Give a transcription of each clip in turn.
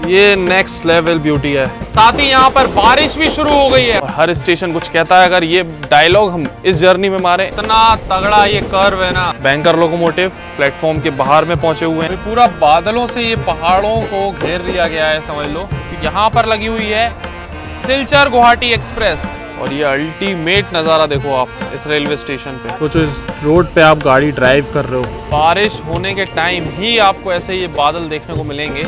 ये next level beauty है। साथ ही यहाँ पर बारिश भी शुरू हो गई है और हर स्टेशन कुछ कहता है। अगर ये डायलॉग हम इस जर्नी में मारे, इतना तगड़ा ये कर्व है ना। बैंकर लोकोमोटिव प्लेटफॉर्म के बाहर में पहुंचे हुए हैं। पूरा बादलों से ये पहाड़ों को घेर लिया गया है, समझ लो। यहाँ पर लगी हुई है सिलचर गुवाहाटी एक्सप्रेस और ये अल्टीमेट नज़ारा देखो आप इस रेलवे स्टेशन पे। सोचो इस रोड पे आप गाड़ी ड्राइव कर रहे हो, बारिश होने के टाइम ही आपको ऐसे ये बादल देखने को मिलेंगे।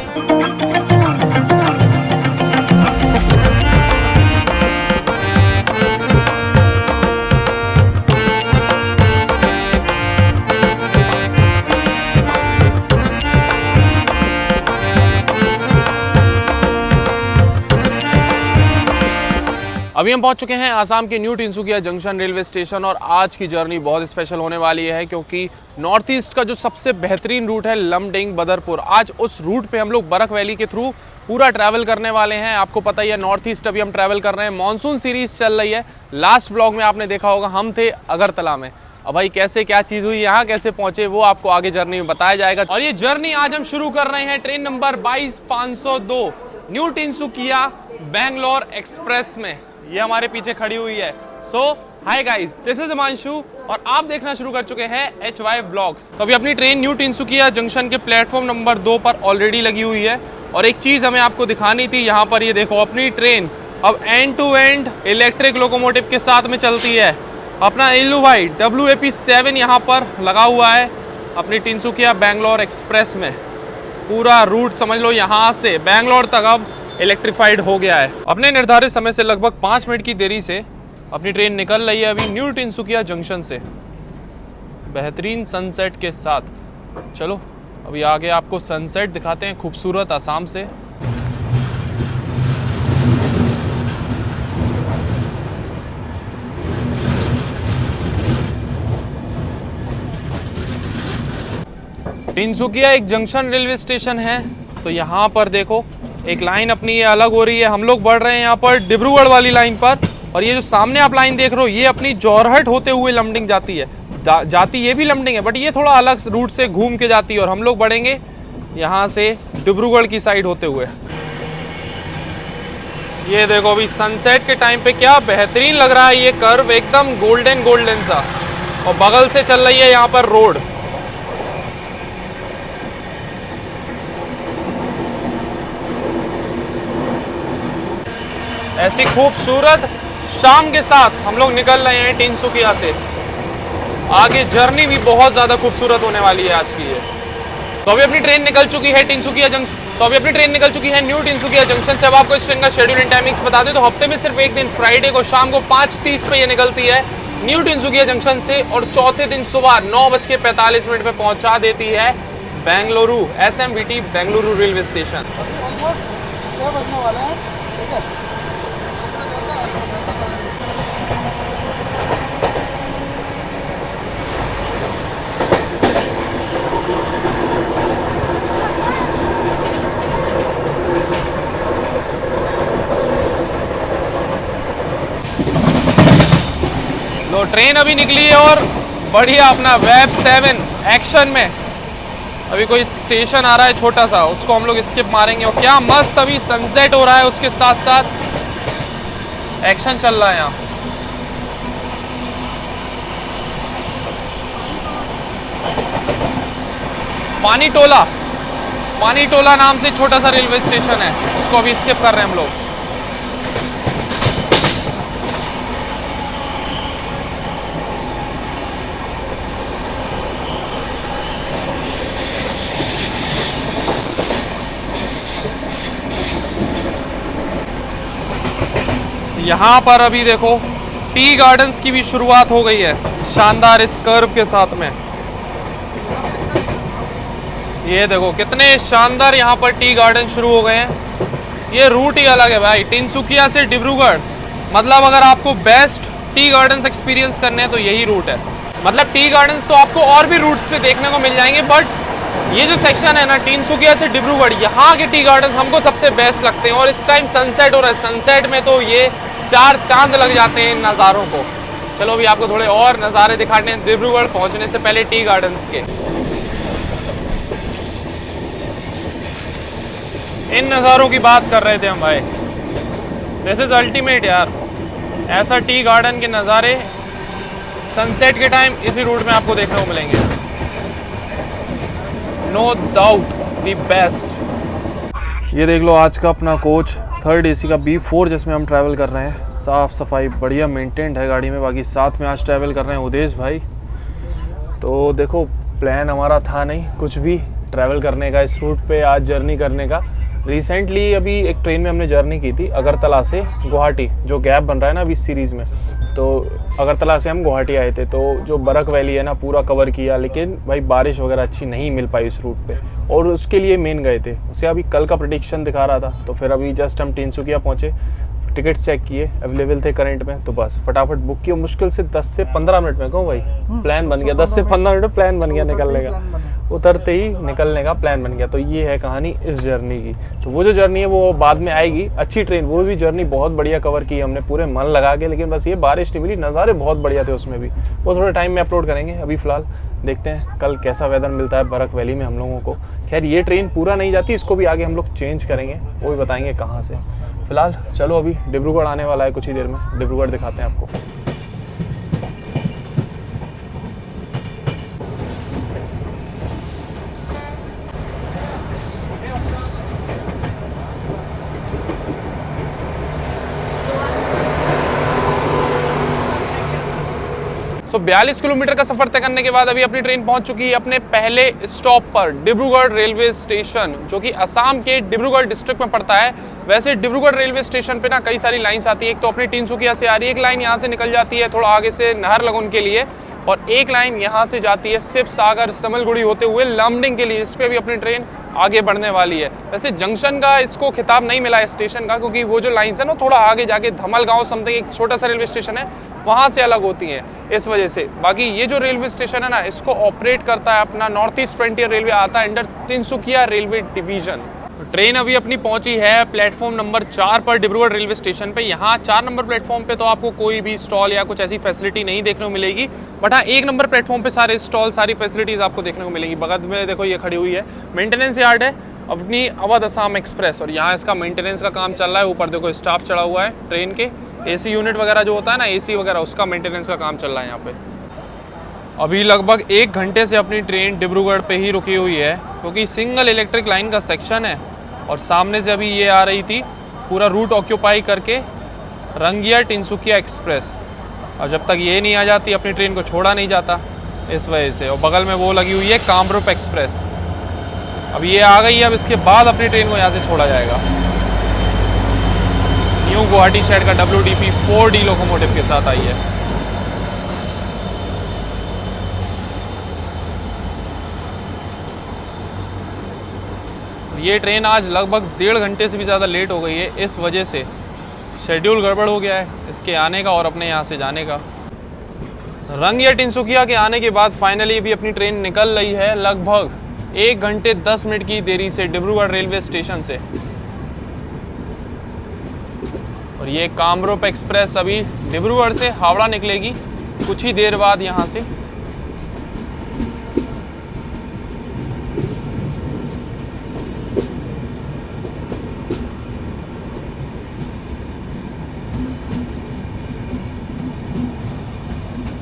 अभी हम पहुंच चुके हैं आसाम के new Tinsukia junction railway station और आज की जर्नी बहुत स्पेशल होने वाली है क्योंकि नॉर्थ ईस्ट का जो सबसे बेहतरीन रूट है लमडिंग बदरपुर, आज उस रूट पे हम लोग बरक वैली के थ्रू पूरा ट्रैवल करने वाले हैं। आपको पता ही है नॉर्थ ईस्ट अभी हम ट्रैवल कर रहे हैं, मानसून सीरीज चल रही है। लास्ट ब्लॉग में आपने देखा होगा हम थे अगरतला में। अब भाई कैसे क्या चीज़ हुई, यहाँ कैसे पहुंचे, वो आपको आगे जर्नी में बताया जाएगा। और ये जर्नी आज हम शुरू कर रहे हैं train number 22502 new Tinsukia Bangalore express में। ये हमारे पीछे खड़ी हुई है। So hi guys, this is Himanshu और आप देखना शुरू कर चुके हैं HY ब्लॉग्स। तो अभी अपनी ट्रेन न्यू टिनसुकिया जंक्शन के प्लेटफॉर्म नंबर 2 पर ऑलरेडी लगी हुई है और एक चीज़ हमें आपको दिखानी थी। यहाँ पर ये देखो, अपनी ट्रेन अब end to end electric locomotive के साथ में चलती है। अपना इल्लुवाई WAP7 यहाँ पर लगा हुआ है अपनी टिनसुकिया बैंगलोर एक्सप्रेस में। पूरा रूट समझ लो यहाँ से बैंगलोर तक अब इलेक्ट्रिफाइड हो गया है। अपने निर्धारित समय से लगभग 5 मिनट की देरी से अपनी ट्रेन निकल रही है अभी न्यू टिनसुकिया जंक्शन से बेहतरीन सनसेट के साथ। चलो अभी आगे आपको सनसेट दिखाते हैं खूबसूरत आसाम से। टिनसुकिया एक जंक्शन रेलवे स्टेशन है, तो यहाँ पर देखो एक लाइन अपनी ये अलग हो रही है। हम लोग बढ़ रहे हैं यहाँ पर डिब्रूगढ़ वाली लाइन पर और ये जो सामने आप लाइन देख रहे हो ये अपनी जोरहट होते हुए लमडिंग जाती है। जाती ये भी लमडिंग है बट ये थोड़ा अलग रूट से घूम के जाती है और हम लोग बढ़ेंगे यहाँ से डिब्रूगढ़ की साइड होते हुए। ये देखो अभी सनसेट के टाइम पे क्या बेहतरीन लग रहा है ये कर्व, एकदम गोल्डन गोल्डन सा, और बगल से चल रही है यहाँ पर रोड। ऐसी खूबसूरत शाम के साथ हम लोग निकल रहे हैं टिनसुकिया से। आगे जर्नी भी बहुत ज़्यादा खूबसूरत होने वाली है आज की ये। तो अभी अपनी ट्रेन निकल चुकी है टिनसुकिया जंक्शन। तो अभी अपनी ट्रेन निकल चुकी है न्यू टिनसुकिया जंक्शन से। अब आपको इस ट्रेन का शेड्यूल एंड टाइमिंग्स बता दें तो हफ्ते में सिर्फ एक दिन फ्राइडे को शाम को 5:30 पे ये निकलती है न्यू टिनसुकिया जंक्शन से और चौथे दिन सुबह 9:45 पे पहुंचा देती है Bengaluru SMBT Bengaluru railway station. तो ट्रेन अभी निकली है और बढ़िया अपना वेब 7 एक्शन में। अभी कोई स्टेशन आ रहा है छोटा सा, उसको हम लोग स्किप मारेंगे और क्या मस्त अभी सनसेट हो रहा है, उसके साथ साथ एक्शन चल रहा है यहाँ। पानी टोला नाम से छोटा सा रेलवे स्टेशन है, उसको अभी स्किप कर रहे हैं हम लोग। यहाँ पर अभी देखो टी गार्डन्स की भी शुरुआत हो गई है शानदार इस कर्व के साथ में। ये देखो कितने शानदार यहाँ पर टी गार्डन शुरू हो गए हैं। ये रूट ही अलग है भाई, टिनसुकिया से डिब्रूगढ़। मतलब अगर आपको बेस्ट टी गार्डन्स एक्सपीरियंस करने हैं तो यही रूट है। मतलब टी गार्डन्स तो आपको और भी रूट्स पे देखने को मिल जाएंगे बट ये जो सेक्शन है ना टिनसुकिया से डिब्रूगढ़, यहाँ के टी गार्डन्स हमको सबसे बेस्ट लगते हैं। और इस टाइम सनसेट हो रहा है, सनसेट में तो ये 4 चांद लग जाते हैं इन नज़ारों को। चलो अभी आपको थोड़े और नज़ारे दिखाते हैं डिब्रूगढ़ पहुंचने से पहले टी गार्डन्स के। इन नज़ारों की बात कर रहे थे हम भाई। दिस इज़ अल्टीमेट यार, ऐसा टी गार्डन के नज़ारे सनसेट के टाइम इसी रूट में आपको देखने को मिलेंगे। No doubt the best. ये देख लो आज का अपना कोच 3rd AC का B4 जिसमें हम ट्रैवल कर रहे हैं। साफ़ सफाई बढ़िया मेंटेन्ड है गाड़ी में। बाकी साथ में आज ट्रैवल कर रहे हैं उदेश भाई। तो देखो प्लान हमारा था नहीं कुछ भी ट्रैवल करने का, इस रूट पे आज जर्नी करने का। रिसेंटली अभी एक ट्रेन में हमने जर्नी की थी अगरतला से गुवाहाटी, जो गैप बन रहा है ना अभी इस सीरीज़ में। तो अगरतला से हम गुवाहाटी आए थे, तो जो बरक वैली है ना पूरा कवर किया, लेकिन भाई बारिश वगैरह अच्छी नहीं मिल पाई इस रूट पे, और उसके लिए मेन गए थे। उसे अभी कल का प्रेडिक्शन दिखा रहा था, तो फिर अभी जस्ट हम तिनसुकिया पहुँचे, टिकट्स चेक किए, अवेलेबल थे करंट में, तो बस फटाफट बुक किया। मुश्किल से 10 से 15 मिनट में कहूँ भाई प्लान बन गया। 10 से 15 मिनट में प्लान बन गया निकलने का, उतरते ही निकलने का प्लान बन गया। तो ये है कहानी इस जर्नी की। तो वो जो जर्नी है वो बाद में आएगी, अच्छी ट्रेन, वो भी जर्नी बहुत बढ़िया कवर की हमने पूरे मन लगा के, लेकिन बस ये बारिश नहीं मिली। नज़ारे बहुत बढ़िया थे उसमें भी, वो थोड़े टाइम में अपलोड करेंगे। अभी फ़िलहाल देखते हैं कल कैसा वेदर मिलता है बरक वैली में हम लोगों को। खैर ये ट्रेन पूरा नहीं जाती, इसको भी आगे हम लोग चेंज करेंगे, वो भी बताएंगे कहाँ से। फिलहाल चलो अभी डिब्रूगढ़ आने वाला है कुछ ही देर में, डिब्रूगढ़ दिखाते हैं आपको। तो 42 किलोमीटर का सफर तय करने के बाद अभी अपनी ट्रेन पहुंच चुकी है अपने पहले स्टॉप पर, डिब्रूगढ़ रेलवे स्टेशन, जो कि असम के डिब्रूगढ़ डिस्ट्रिक्ट में पड़ता है। वैसे डिब्रूगढ़ रेलवे स्टेशन पे ना कई सारी लाइंस आती है। एक तो अपनी तिनसुकिया से आ रही है, एक लाइन यहाँ से निकल जाती है थोड़ा आगे से नाहरलगुन के लिए, और एक लाइन यहाँ से जाती है शिवसागर समलगुड़ी होते हुए लमडिंग के लिए। इस पर भी अपनी ट्रेन आगे बढ़ने वाली है। वैसे जंक्शन का इसको खिताब नहीं मिला है स्टेशन का, क्योंकि वो जो लाइन्स है ना थोड़ा आगे जाके धमल गाँव समथिंग एक छोटा सा रेलवे स्टेशन है, वहाँ से अलग होती हैं इस वजह से। बाकी ये जो रेलवे स्टेशन है ना, इसको ऑपरेट करता है अपना नॉर्थ ईस्ट फ्रंटियर रेलवे, आता है under Tinsukia railway division. Train अभी अपनी पहुंची है प्लेटफॉर्म नंबर 4 पर डिब्रूगढ़ रेलवे स्टेशन पे। यहाँ 4 नंबर प्लेटफॉर्म पे तो आपको कोई भी स्टॉल या कुछ ऐसी फैसिलिटी नहीं देखने को मिलेगी, बट हाँ 1 नंबर प्लेटफॉर्म पे सारे स्टॉल, सारी फैसिलिटीज आपको देखने को मिलेगी। बगल में देखो ये खड़ी हुई है मेंटेनेंस यार्ड है अपनी अवध असम एक्सप्रेस, और यहाँ इसका मेंटेनेंस का काम चल रहा है। ऊपर देखो स्टाफ चढ़ा हुआ है, ट्रेन के AC यूनिट वगैरह जो होता है ना, AC वगैरह, उसका मेंटेनेंस का काम चल रहा है यहाँ पे। अभी लगभग 1 घंटे से अपनी ट्रेन डिब्रूगढ़ पे ही रुकी हुई है, क्योंकि सिंगल इलेक्ट्रिक लाइन का सेक्शन है, और सामने से अभी ये आ रही थी पूरा रूट ऑक्यूपाई करके रंगिया तिनसुकिया एक्सप्रेस। और जब तक ये नहीं आ जाती अपनी ट्रेन को छोड़ा नहीं जाता, इस वजह से। और बगल में वो लगी हुई है कामरूप एक्सप्रेस। अब ये आ गई है, अब इसके बाद अपनी ट्रेन को यहाँ से छोड़ा जाएगा। न्यू गुवाहाटी शहर का WDP 4D लोकोमोटिव के साथ आई है। ये ट्रेन आज लगभग 1.5 घंटे से भी ज़्यादा लेट हो गई है, इस वजह से शेड्यूल गड़बड़ हो गया है इसके आने का और अपने यहाँ से जाने का। रंगिया तिनसुकिया के आने के बाद फाइनली भी अपनी ट्रेन निकल रही है लगभग 1 घंटे 10 मिनट की देरी से डिब्रूगढ़ रेलवे स्टेशन से। और ये कामरूप एक्सप्रेस अभी डिब्रूगढ़ से हावड़ा निकलेगी कुछ ही देर बाद यहाँ से।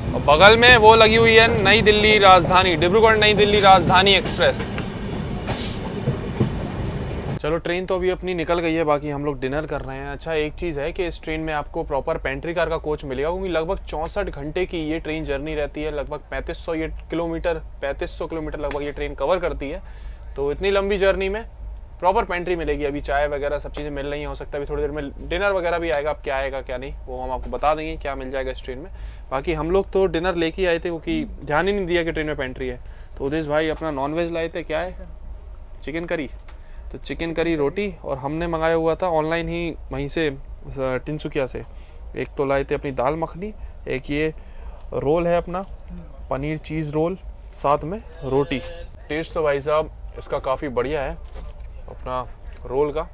और बगल में वो लगी हुई है नई दिल्ली राजधानी, डिब्रूगढ़ नई दिल्ली राजधानी एक्सप्रेस। चलो ट्रेन तो अभी अपनी निकल गई है, बाकी हम लोग डिनर कर रहे हैं। अच्छा एक चीज़ है कि इस ट्रेन में आपको प्रॉपर पेंट्री कार का कोच मिलेगा, क्योंकि लगभग 64 घंटे की ये ट्रेन जर्नी रहती है। लगभग 3500 किलोमीटर लगभग ये ट्रेन कवर करती है। तो इतनी लंबी जर्नी में प्रॉपर पेंट्री मिलेगी। अभी चाय वगैरह सब चीज़ें मिल रही हैं, हो सकता है अभी थोड़ी देर में डिनर वगैरह भी आएगा। अब क्या आएगा क्या नहीं वो हम आपको बता देंगे क्या मिल जाएगा इस ट्रेन में। बाकी हम लोग तो डिनर लेके ही आए थे, क्योंकि ध्यान ही नहीं दिया कि ट्रेन में पेंट्री है। तो उदेश भाई अपना नॉनवेज लाए थे, क्या है, चिकन करी। तो चिकन करी रोटी, और हमने मंगाया हुआ था ऑनलाइन ही वहीं से तिनसुकिया से। एक तो लाए थे अपनी दाल मखनी, एक ये रोल है अपना पनीर चीज़ रोल, साथ में रोटी। टेस्ट तो भाई साहब इसका काफ़ी बढ़िया है अपना रोल का।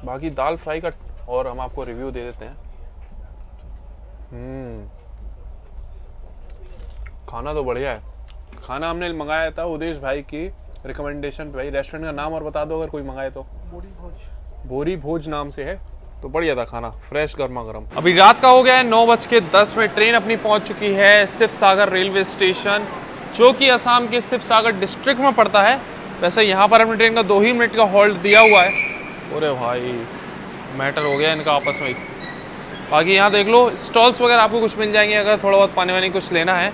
बाकी दाल फ्राई का और हम आपको रिव्यू दे देते हैं। खाना तो बढ़िया है। खाना हमने मंगाया था उदेश भाई की रिकमेंडेशन पे। भाई रेस्टोरेंट का नाम और बता दो अगर कोई मंगाए तो। बोरी भोज नाम से है, तो बढ़िया था खाना, फ्रेश गर्मा गर्म। अभी रात का हो गया है 9:10 में। ट्रेन अपनी पहुंच चुकी है शिवसागर रेलवे स्टेशन, जो कि असम के शिवसागर डिस्ट्रिक्ट में पड़ता है। वैसे यहाँ पर अपनी ट्रेन का 2 ही मिनट का हॉल्ट दिया हुआ है। अरे भाई मैटर हो गया इनका आपस में। बाकी यहाँ देख लो स्टॉल्स वगैरह आपको कुछ मिल जाएंगे अगर थोड़ा बहुत पानी वानी कुछ लेना है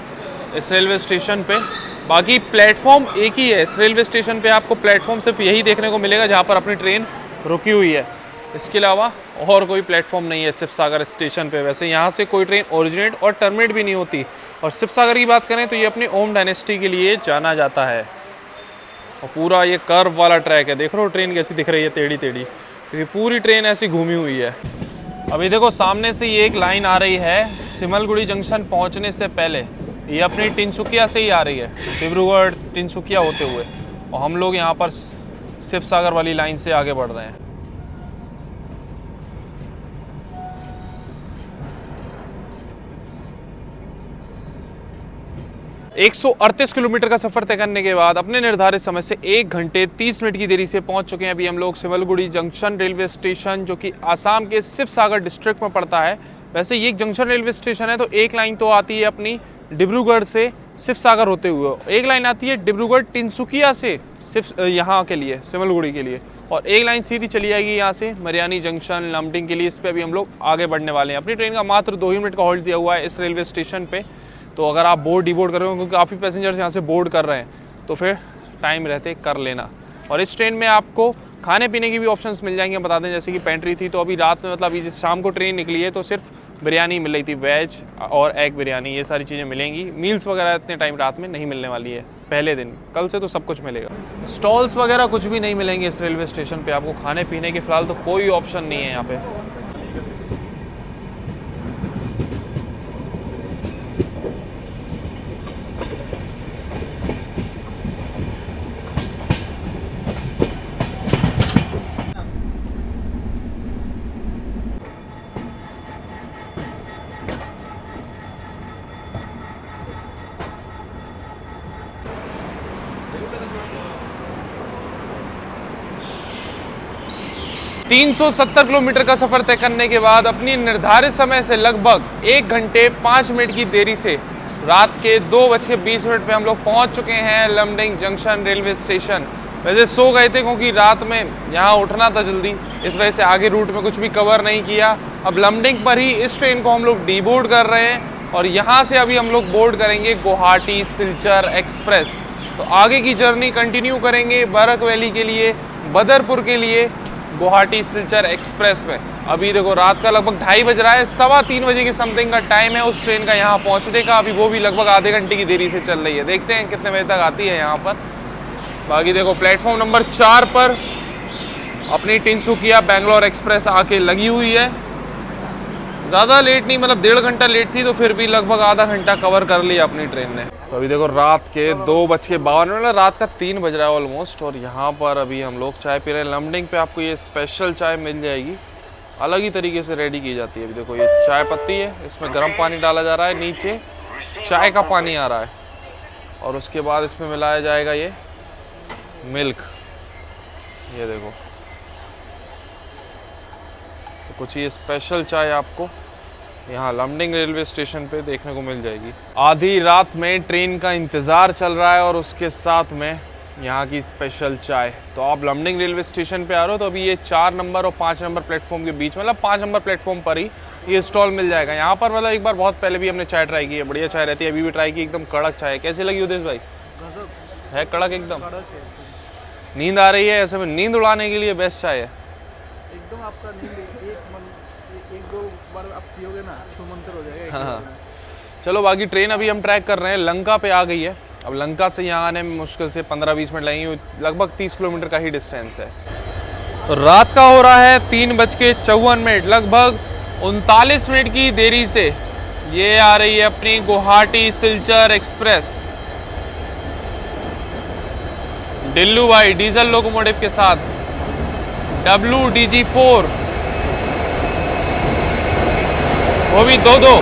इस रेलवे स्टेशन पे। बाकी प्लेटफॉर्म एक ही है इस रेलवे स्टेशन पे, आपको प्लेटफॉर्म सिर्फ यही देखने को मिलेगा जहाँ पर अपनी ट्रेन रुकी हुई है। इसके अलावा और कोई प्लेटफॉर्म नहीं है शिवसागर स्टेशन पे। वैसे यहाँ से कोई ट्रेन ओरिजिनेट और टर्मिनेट भी नहीं होती। और शिवसागर की बात करें तो ये अपनी ओम डायनेस्टी के लिए जाना जाता है। और पूरा ये कर्व वाला ट्रैक है, देख रहे हो ट्रेन कैसी दिख रही है, टेढ़ी टेढ़ी, क्योंकि पूरी ट्रेन ऐसी घूमी हुई है। अभी देखो सामने से ये एक लाइन आ रही है सिमलगुड़ी जंक्शन पहुंचने से पहले, ये अपनी तिनसुकिया से ही आ रही है, डिब्रूगढ़ तिनसुकिया होते हुए। और हम लोग यहाँ पर शिवसागर वाली लाइन से आगे बढ़ रहे हैं। 138 किलोमीटर का सफर तय करने के बाद अपने निर्धारित समय से 1 घंटे 30 मिनट की देरी से पहुंच चुके हैं अभी हम लोग सिमलगुड़ी जंक्शन रेलवे स्टेशन, जो कि आसाम के शिवसागर डिस्ट्रिक्ट में पड़ता है। वैसे ये एक जंक्शन रेलवे स्टेशन है, तो एक लाइन तो आती है अपनी डिब्रूगढ़ से शिवसागर होते हुए, एक लाइन आती है डिब्रूगढ़ तिनसुकिया से यहाँ के लिए सिमलगुड़ी के लिए, और एक लाइन सीधी चली जाएगी यहाँ से मरियानी जंक्शन लमडिंग के लिए। इस पर अभी हम लोग आगे बढ़ने वाले हैं। अपनी ट्रेन का मात्र 2 ही मिनट का हॉल्ट दिया हुआ है इस रेलवे स्टेशन पे। तो अगर आप बोर्ड डिबोर्ड कर रहे हो, क्योंकि काफ़ी पैसेंजर्स यहाँ से बोर्ड कर रहे हैं, तो फिर टाइम रहते कर लेना। और इस ट्रेन में आपको खाने पीने की भी ऑप्शंस मिल जाएंगे, बता दें जैसे कि पेंट्री थी। तो अभी रात में मतलब अभी शाम को ट्रेन निकली है तो सिर्फ बिरयानी मिल रही थी, वेज और एग बिरयानी, ये सारी चीज़ें मिलेंगी। मील्स वगैरह इतने टाइम रात में नहीं मिलने वाली है पहले दिन, कल से तो सब कुछ मिलेगा। स्टॉल्स वगैरह कुछ भी नहीं मिलेंगे इस रेलवे स्टेशन पे आपको खाने पीने के, फिलहाल तो कोई ऑप्शन नहीं है यहाँ पे। 370 किलोमीटर का सफर तय करने के बाद अपनी निर्धारित समय से लगभग 1 घंटे 5 मिनट की देरी से रात के 2:20 पे हम लोग पहुंच चुके हैं लमडिंग जंक्शन रेलवे स्टेशन। वैसे सो गए थे क्योंकि रात में यहाँ उठना था जल्दी, इस वजह से आगे रूट में कुछ भी कवर नहीं किया। अब लमडिंग पर ही इस ट्रेन को हम लोग डीबोर्ड कर रहे हैं और यहाँ से अभी हम लोग बोर्ड करेंगे गुवाहाटी सिलचर एक्सप्रेस। तो आगे की जर्नी कंटिन्यू करेंगे बरक वैली के लिए, बदरपुर के लिए, गुवाहाटी सिलचर एक्सप्रेस में। अभी देखो रात का लगभग 2:30 बज रहा है, 2:15 बजे के समथिंग का टाइम है उस ट्रेन का यहाँ पहुँचने का। अभी वो भी लगभग आधे घंटे की देरी से चल रही है, देखते हैं कितने बजे तक आती है यहाँ पर। बाकी देखो प्लेटफॉर्म नंबर 4 पर अपनी तिनसुकिया बेंगलोर एक्सप्रेस आके लगी हुई है। ज़्यादा लेट नहीं, मतलब 1.5 घंटा लेट थी तो फिर भी लगभग आधा घंटा कवर कर लिया अपनी ट्रेन ने। तो अभी देखो रात के 2:52, मतलब रात का 3 बज रहा है ऑलमोस्ट, और यहाँ पर अभी हम लोग चाय पी रहे हैं। लमडिंग पे आपको ये स्पेशल चाय मिल जाएगी, अलग ही तरीके से रेडी की जाती है। अभी देखो ये चाय पत्ती है, इसमें गर्म पानी डाला जा रहा है, नीचे चाय का पानी आ रहा है और उसके बाद इसमें मिलाया जाएगा ये मिल्क। ये देखो तो कुछ ये स्पेशल चाय आपको यहाँ लमडिंग रेलवे स्टेशन पे देखने को मिल जाएगी। आधी रात में ट्रेन का इंतज़ार चल रहा है और उसके साथ में यहाँ की स्पेशल चाय। तो आप लमडिंग रेलवे स्टेशन पे आ रहे हो तो अभी ये 4 नंबर और 5 नंबर प्लेटफॉर्म के बीच, मतलब 5 नंबर प्लेटफॉर्म पर ही ये स्टॉल मिल जाएगा। यहाँ पर मतलब एक बार बहुत पहले भी हमने चाय ट्राई की है, बढ़िया चाय रहती है। अभी भी ट्राई की, एकदम कड़क चाय। कैसी लगी उदेश भाई? है कड़क एकदम। नींद आ रही है ऐसे में, नींद उड़ाने के लिए बेस्ट चाय है एकदम। आपका नींद एक दो बार आप पियोगे ना, छूमंतर हो जाएगा। हाँ। चलो बाकी ट्रेन अभी हम ट्रैक कर रहे हैं, लंका पे आ गई है। अब लंका से यहाँ आने में मुश्किल से 15-20 मिनट लगेंगे, लगभग 30 किलोमीटर का ही डिस्टेंस है। तो रात का हो रहा है 3:54, लगभग 39 मिनट की देरी से ये आ रही है अपनी गुवाहाटी सिलचर एक्सप्रेस डिल्लूभाई डीजल लोकोमोटिव के साथ, WDG4, वो भी 2-2।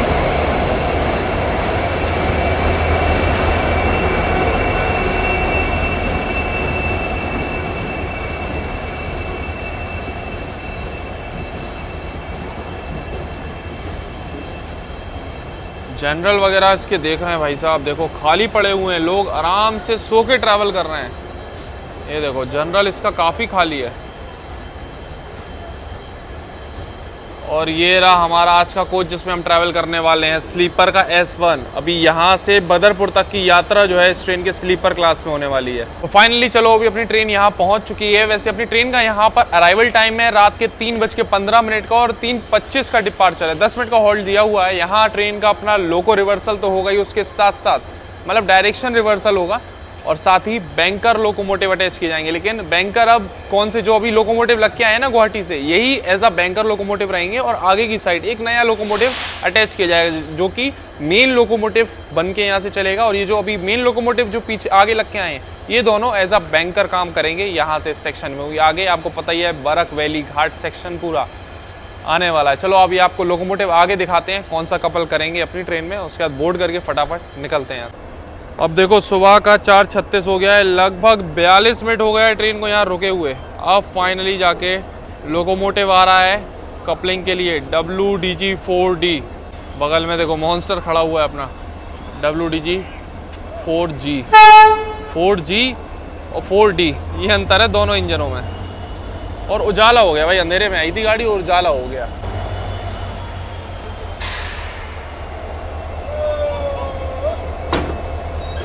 जनरल वगैरह इसके देख रहे हैं भाई साहब, देखो खाली पड़े हुए हैं, लोग आराम से सो के ट्रैवल कर रहे हैं। ये देखो जनरल इसका काफ़ी खाली है। और ये रहा हमारा आज का कोच जिसमें हम ट्रैवल करने वाले हैं, स्लीपर का S1। अभी यहाँ से बदरपुर तक की यात्रा जो है इस ट्रेन के स्लीपर क्लास में होने वाली है। तो फाइनली चलो अभी अपनी ट्रेन यहाँ पहुँच चुकी है। वैसे अपनी ट्रेन का यहाँ पर अराइवल टाइम है रात के 3:15 का और 3:25 का डिपार्चर है। 10 मिनट का होल्ड दिया हुआ है। यहाँ ट्रेन का अपना लोको रिवर्सल तो होगा ही, उसके साथ साथ मतलब डायरेक्शन रिवर्सल होगा और साथ ही बैंकर लोकोमोटिव अटैच किए जाएंगे। लेकिन बैंकर अब कौन से, जो अभी लोकोमोटिव लग के आए ना गुवाहाटी से, यही एज अ बैंकर लोकोमोटिव रहेंगे। और आगे की साइड एक नया लोकोमोटिव अटैच किया जाएगा जो कि मेन लोकोमोटिव बन के यहाँ से चलेगा। और ये जो अभी मेन लोकोमोटिव जो पीछे आगे लग के आए हैं, ये दोनों एज अ बैंकर काम करेंगे यहाँ से इस सेक्शन में। आगे आपको पता ही है बरक वैली घाट सेक्शन पूरा आने वाला है। चलो अभी आपको लोकोमोटिव आगे दिखाते हैं कौन सा कपल करेंगे अपनी ट्रेन में, उसके बाद बोर्ड करके फटाफट निकलते हैं। अब देखो सुबह का 4:36 हो गया है, लगभग 42 मिनट हो गया है ट्रेन को यहाँ रुके हुए। अब फाइनली जाके लोकोमोटिव आ रहा है कपलिंग के लिए, WDG 4D। बगल में देखो मॉन्स्टर खड़ा हुआ है अपना, WDG 4G 4G और 4D, ये अंतर है दोनों इंजनों में। और उजाला हो गया भाई, अंधेरे में आई थी गाड़ी और उजाला हो गया।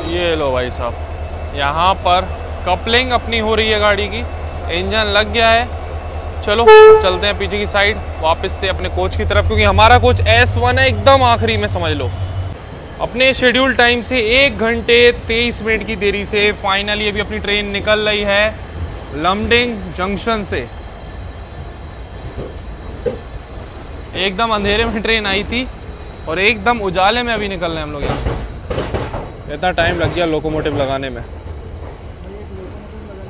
ये लो भाई साहब, यहाँ पर कपलिंग अपनी हो रही है गाड़ी की, इंजन लग गया है। चलो चलते हैं पीछे की साइड वापस से अपने कोच की तरफ, क्योंकि हमारा कोच S1 है एकदम आखिरी में, समझ लो। अपने शेड्यूल टाइम से 1 घंटे 23 मिनट की देरी से फाइनली अभी अपनी ट्रेन निकल रही है लमडिंग जंक्शन से। एकदम अंधेरे में ट्रेन आई थी और एकदम उजाले में अभी निकल रहे हैं हम लोग यहाँ से। इतना टाइम लग गया लोकोमोटिव लगाने में।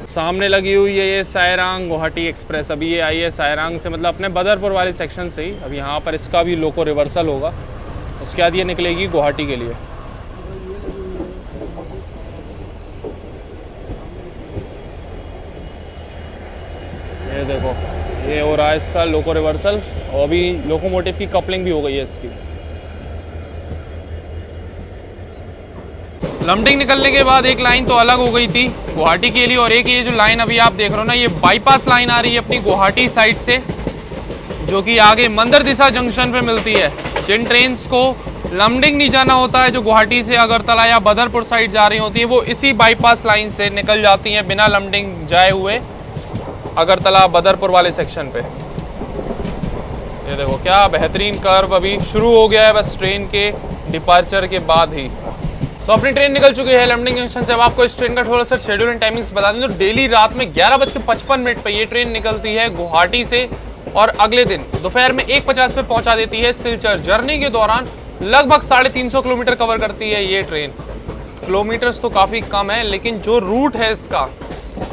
सामने लगी हुई है ये सायरांग गुवाहाटी एक्सप्रेस। अभी ये आई है सायरांग से, मतलब अपने बदरपुर वाले सेक्शन से ही। अब यहाँ पर इसका भी लोको रिवर्सल होगा, उसके बाद ये निकलेगी गुवाहाटी के लिए। ये देखो ये हो रहा है इसका लोको रिवर्सल, और अभी लोकोमोटिव की कपलिंग भी हो गई है इसकी। लमडिंग निकलने के बाद एक लाइन तो अलग हो गई थी गुवाहाटी के लिए, और एक ये जो लाइन अभी आप देख रहे हो ना, ये बाईपास लाइन आ रही है अपनी गुवाहाटी साइड से, जो कि आगे मंदिर दिशा जंक्शन पे मिलती है। जिन ट्रेन्स को लमडिंग नहीं जाना होता है, जो गुवाहाटी से अगरतला या बदरपुर साइड जा रही होती है, वो इसी बाईपास लाइन से निकल जाती हैं बिना लमडिंग जाए हुए अगरतला बदरपुर वाले सेक्शन पे। ये देखो क्या बेहतरीन कर्व अभी शुरू हो गया है बस ट्रेन के डिपार्चर के बाद ही। तो अपनी ट्रेन निकल चुकी है लमडिंग जंक्शन से। अब आपको इस ट्रेन का थोड़ा सा शेड्यूल एंड टाइमिंग्स बता दें तो डेली रात में 11:55 पे ये ट्रेन निकलती है गुवाहाटी से, और अगले दिन दोपहर में 1:50 पे पहुंचा देती है सिलचर। जर्नी के दौरान लगभग 350 किलोमीटर कवर करती है ये ट्रेन। किलोमीटर्स तो काफ़ी कम है, लेकिन जो रूट है इसका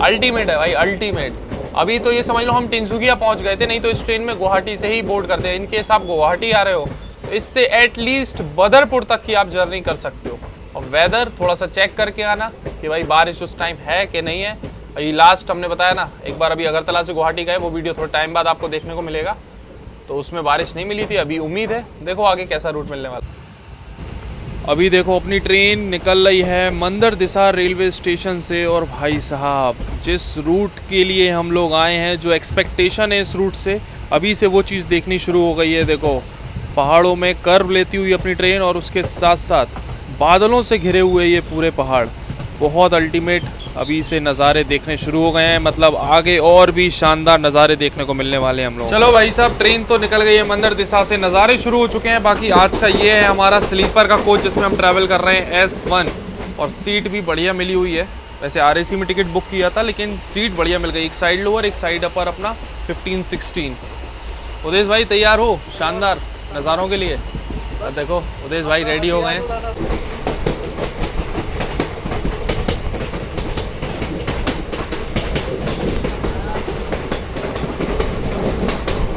अल्टीमेट है भाई, अल्टीमेट। अभी तो ये समझ लो हम तिनसुकिया पहुंच गए थे, नहीं तो इस ट्रेन में गुवाहाटी से ही बोर्ड करते हैं। इनकेस आप गुवाहाटी आ रहे हो तो इससे एटलीस्ट बदरपुर तक की आप जर्नी कर सकते हो। और वेदर थोड़ा सा चेक करके आना कि भाई बारिश उस टाइम है कि नहीं है। ये लास्ट हमने बताया ना, एक बार अभी अगरतला से गुवाहाटी गए, वो वीडियो थोड़ा टाइम बाद आपको देखने को मिलेगा, तो उसमें बारिश नहीं मिली थी। अभी उम्मीद है, देखो आगे कैसा रूट मिलने वाला। अभी देखो अपनी ट्रेन निकल रही है मंदिर दिशा रेलवे स्टेशन से, और भाई साहब जिस रूट के लिए हम लोग आए हैं, जो एक्सपेक्टेशन है इस रूट से, अभी से वो चीज़ देखनी शुरू हो गई है। देखो पहाड़ों में कर्व लेती हुई अपनी ट्रेन, और उसके साथ साथ बादलों से घिरे हुए ये पूरे पहाड़, बहुत अल्टीमेट अभी से नज़ारे देखने शुरू हो गए हैं। मतलब आगे और भी शानदार नज़ारे देखने को मिलने वाले हैं हम लोग। चलो भाई साहब ट्रेन तो निकल गई है मंदिर दिशा से, नज़ारे शुरू हो चुके हैं। बाकी आज का ये है हमारा स्लीपर का कोच जिसमें हम ट्रैवल कर रहे हैं S1, और सीट भी बढ़िया मिली हुई है। वैसे RAC में टिकट बुक किया था, लेकिन सीट बढ़िया मिल गई, एक साइड लोअर एक साइड अपर, अपना 15-16। उदेश भाई तैयार हो शानदार नज़ारों के लिए? देखो उदेश भाई रेडी हो गए हैं।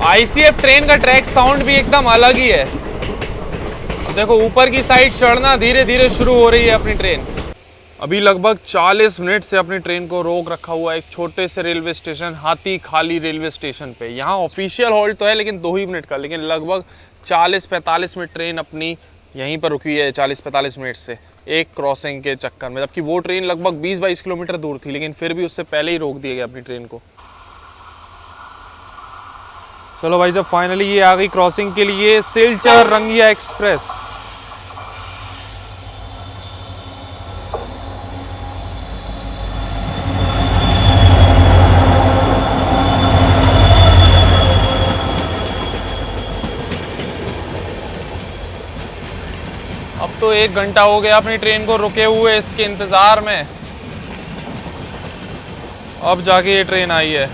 ICF ट्रेन का ट्रैक साउंड भी एकदम अलग ही है। देखो ऊपर की साइड चढ़ना धीरे धीरे शुरू हो रही है अपनी ट्रेन। अभी लगभग 40 मिनट से अपनी ट्रेन को रोक रखा हुआ है एक छोटे से रेलवे स्टेशन, हाथी खाली रेलवे स्टेशन पे। यहाँ ऑफिशियल हॉल्ट तो है लेकिन 2 ही मिनट का, लेकिन लगभग 40-45 मिनट ट्रेन अपनी यहीं पर रुकी है 40-45 मिनट से एक क्रॉसिंग के चक्कर में, जबकि वो ट्रेन लगभग 20-22 किलोमीटर दूर थी, लेकिन फिर भी उससे पहले ही रोक दिया गया अपनी ट्रेन को। चलो भाई साहब, फाइनली ये आ गई क्रॉसिंग के लिए सिलचर रंगिया एक्सप्रेस। अब तो 1 घंटा हो गया अपनी ट्रेन को रुके हुए इसके इंतज़ार में, अब जाके ये ट्रेन आई है।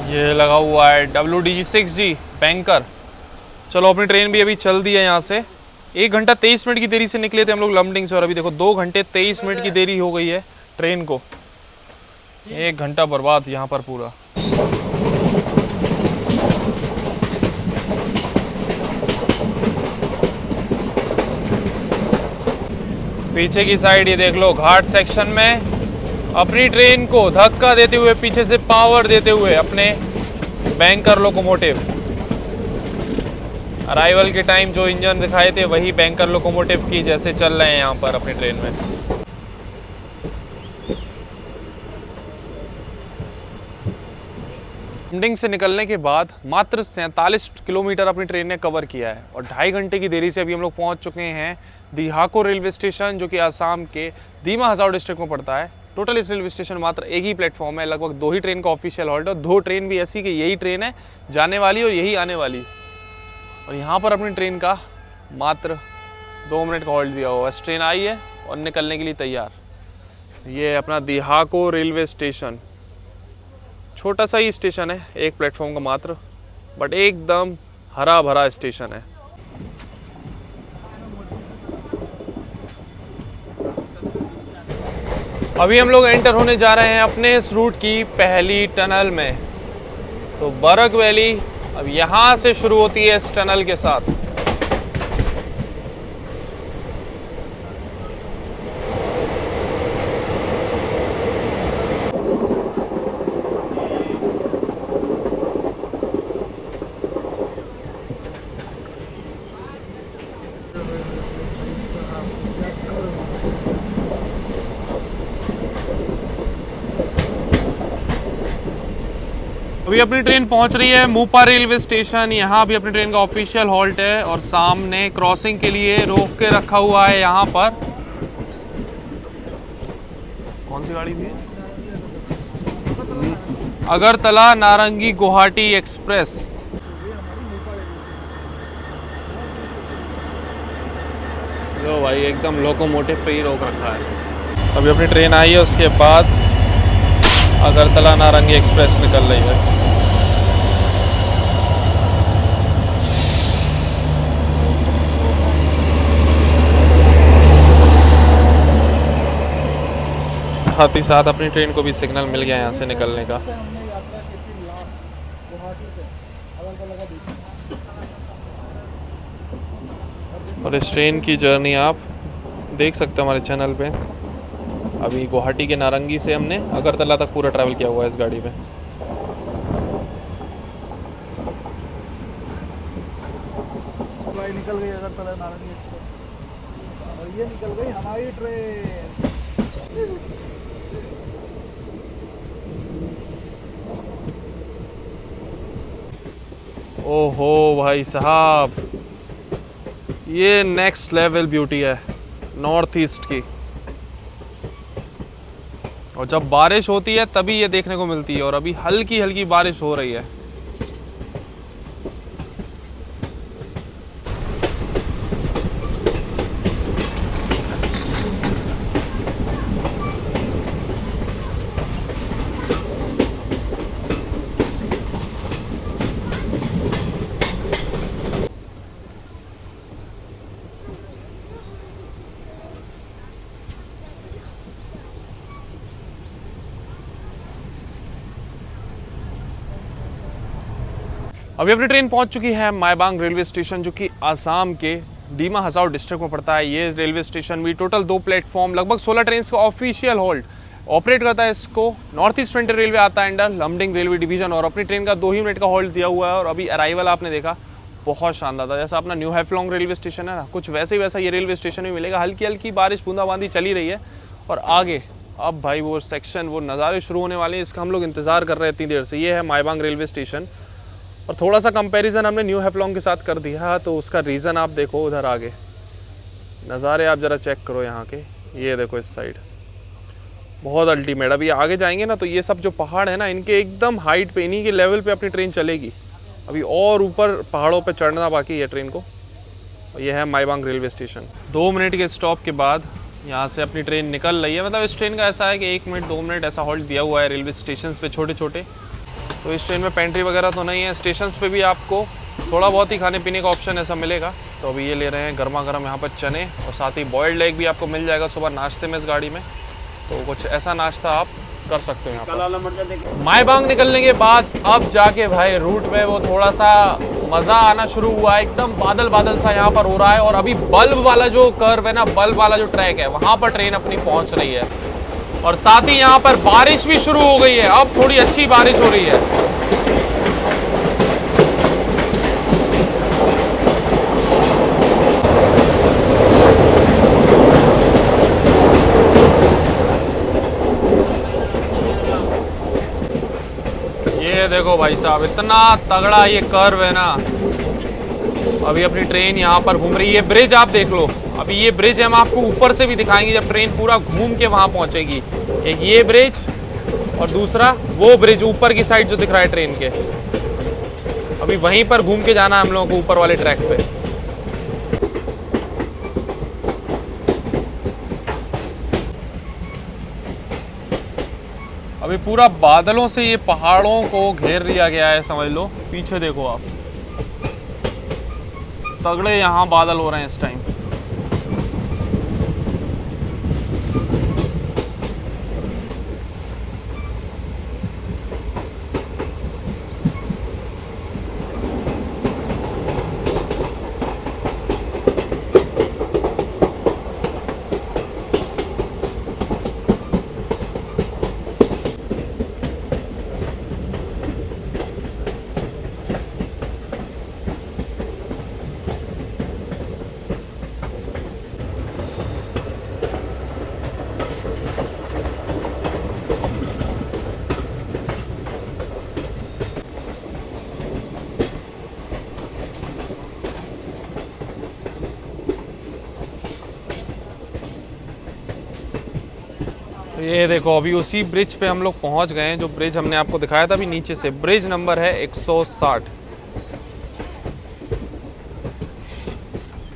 ये लगा हुआ है WDG6G बैंकर। चलो अपनी ट्रेन भी अभी चल दी है यहाँ से। 1 घंटा 23 मिनट की देरी से निकले थे हम लोग लमडिंग से, और अभी देखो 2 घंटे 23 मिनट की देरी हो गई है ट्रेन को। 1 घंटा बर्बाद यहाँ पर पूरा। पीछे की साइड ये देख लो, घाट सेक्शन में अपनी ट्रेन को धक्का देते हुए, पीछे से पावर देते हुए अपने बैंकर लोकोमोटिव। अराइवल के टाइम जो इंजन दिखाए थे वही बैंकर लोकोमोटिव की जैसे चल रहे हैं यहाँ पर अपनी ट्रेन में। लमडिंग से निकलने के बाद मात्र 47 किलोमीटर अपनी ट्रेन ने कवर किया है, और 2.5 घंटे की देरी से अभी हम लोग पहुँच चुके हैं दिहाको रेलवे स्टेशन, जो कि आसाम के दीमा हजाओ डिस्ट्रिक्ट में पड़ता है। टोटल इस रेलवे स्टेशन मात्र एक ही प्लेटफॉर्म है, लगभग 2 ही ट्रेन का ऑफिशियल हॉल्ट है, और 2 ट्रेन भी ऐसी कि यही ट्रेन है जाने वाली और यही आने वाली। और यहाँ पर अपनी ट्रेन का मात्र 2 मिनट का हॉल्ट दिया हुआ। बस ट्रेन आई है और निकलने के लिए तैयार। ये है अपना दिहाको रेलवे स्टेशन। छोटा सा ही स्टेशन है, एक प्लेटफॉर्म का मात्र, बट एकदम हरा भरा स्टेशन है। अभी हम लोग एंटर होने जा रहे हैं अपने इस रूट की पहली टनल में। तो बरक वैली अब यहाँ से शुरू होती है इस टनल के साथ। अभी अपनी ट्रेन पहुंच रही है मूपा रेलवे स्टेशन। यहाँ भी अपनी ट्रेन का ऑफिशियल हॉल्ट है, और सामने क्रॉसिंग के लिए रोक के रखा हुआ है यहाँ पर। कौन सी गाड़ी भी है? अगरतला नारंगी गुवाहाटी एक्सप्रेस। लो भाई, एकदम लोकोमोटिव पे ही रोक रखा है। अभी अपनी ट्रेन आई है, उसके बाद अगरतला नारंगी एक्सप्रेस निकल रही है। साथ ही साथ अपनी ट्रेन को भी सिग्नल मिल गया यहाँ से निकलने का। और इस ट्रेन की जर्नी आप देख सकते हो हमारे चैनल पे। अभी गुवाहाटी के नारंगी से हमने अगरतला तक पूरा ट्रैवल किया हुआ है इस गाड़ी में। निकल गई अगरतला नारंगी एक्सप्रेस, और ये निकल गई हमारी ट्रेन। ओहो भाई साहब, ये नेक्स्ट लेवल ब्यूटी है नॉर्थ ईस्ट की। और जब बारिश होती है तभी ये देखने को मिलती है, और अभी हल्की हल्की बारिश हो रही है। अभी अपनी ट्रेन पहुंच चुकी है मायबांग रेलवे स्टेशन, जो कि आसाम के डीमा हसाओ डिस्ट्रिक्ट में पड़ता है। ये रेलवे स्टेशन भी टोटल 2 प्लेटफॉर्म, लगभग 16 ट्रेन का ऑफिशियल होल्ड ऑपरेट करता है। इसको नॉर्थ ईस्ट फ्रंटियर रेलवे आता है अंडर लमडिंग रेलवे डिवीजन, और अपनी ट्रेन का 2 ही मिनट का होल्ड दिया हुआ है। और अभी अराइवल आपने देखा बहुत शानदार था, जैसा अपना न्यू हैफलॉन्ग रेलवे स्टेशन है ना, कुछ वैसे ही वैसा ये रेलवे स्टेशन भी मिलेगा। हल्की हल्की बारिश बूंदाबांदी चली रही है, और आगे अब भाई वो सेक्शन, वो नज़ारे शुरू होने वाले हैं। इसका हम लोग इंतज़ार कर रहे हैं इतनी देर से। ये है मायबांग रेलवे स्टेशन, और थोड़ा सा कंपैरिजन हमने न्यू हैफलॉन्ग के साथ कर दिया, तो उसका रीज़न आप देखो उधर आगे नज़ारे आप ज़रा चेक करो यहाँ के। ये देखो इस साइड बहुत अल्टीमेट। अभी आगे जाएंगे ना तो ये सब जो पहाड़ है ना, इनके एकदम हाइट पे, इन्हीं के लेवल पे अपनी ट्रेन चलेगी। अभी और ऊपर पहाड़ों पे चढ़ना बाकी है ट्रेन को। ये है मायबांग रेलवे स्टेशन। 2 मिनट के स्टॉप के बाद यहाँ से अपनी ट्रेन निकल रही है। मतलब इस ट्रेन का ऐसा है कि 1 मिनट 2 मिनट ऐसा हॉल्ट दिया हुआ है रेलवे स्टेशन पे छोटे छोटे। तो इस ट्रेन में पेंट्री वगैरह तो नहीं है। स्टेशन पे भी आपको थोड़ा बहुत ही खाने पीने का ऑप्शन ऐसा मिलेगा। तो अभी ये ले रहे हैं गर्मा गर्म यहाँ पर चने, और साथ ही बॉयल्ड एग भी आपको मिल जाएगा सुबह नाश्ते में इस गाड़ी में। तो कुछ ऐसा नाश्ता आप कर सकते हो यहाँ पर। मायबांग निकलने के बाद अब जाके भाई रूट में वो थोड़ा सा मज़ा आना शुरू हुआ है। एकदम बादल बादल सा यहाँ पर हो रहा है, और अभी बल्ब वाला जो कर्व है ना, बल्ब वाला जो ट्रैक है, वहाँ पर ट्रेन अपनी पहुँच रही है। और साथ ही यहाँ पर बारिश भी शुरू हो गई है, अब थोड़ी अच्छी बारिश हो रही है। ये देखो भाई साहब, इतना तगड़ा ये कर्व है ना। अभी अपनी ट्रेन यहाँ पर घूम रही है। ब्रिज आप देख लो, अभी ये ब्रिज हम आपको ऊपर से भी दिखाएंगे जब ट्रेन पूरा घूम के वहाँ पहुँचेगी। एक ये ब्रिज, और दूसरा वो ब्रिज ऊपर की साइड जो दिख रहा है ट्रेन के। अभी वहीं पर घूम के जाना है हम लोगों को ऊपर वाले ट्रैक पे। अभी पूरा बादलों से ये पहाड़ों को घेर लिया गया है, समझ लो। पीछे देखो आप, तगड़े यहाँ बादल हो रहे हैं इस टाइम। ये देखो अभी उसी ब्रिज पे हम लोग पहुंच गए हैं, जो ब्रिज हमने आपको दिखाया था अभी नीचे से। ब्रिज नंबर है 160।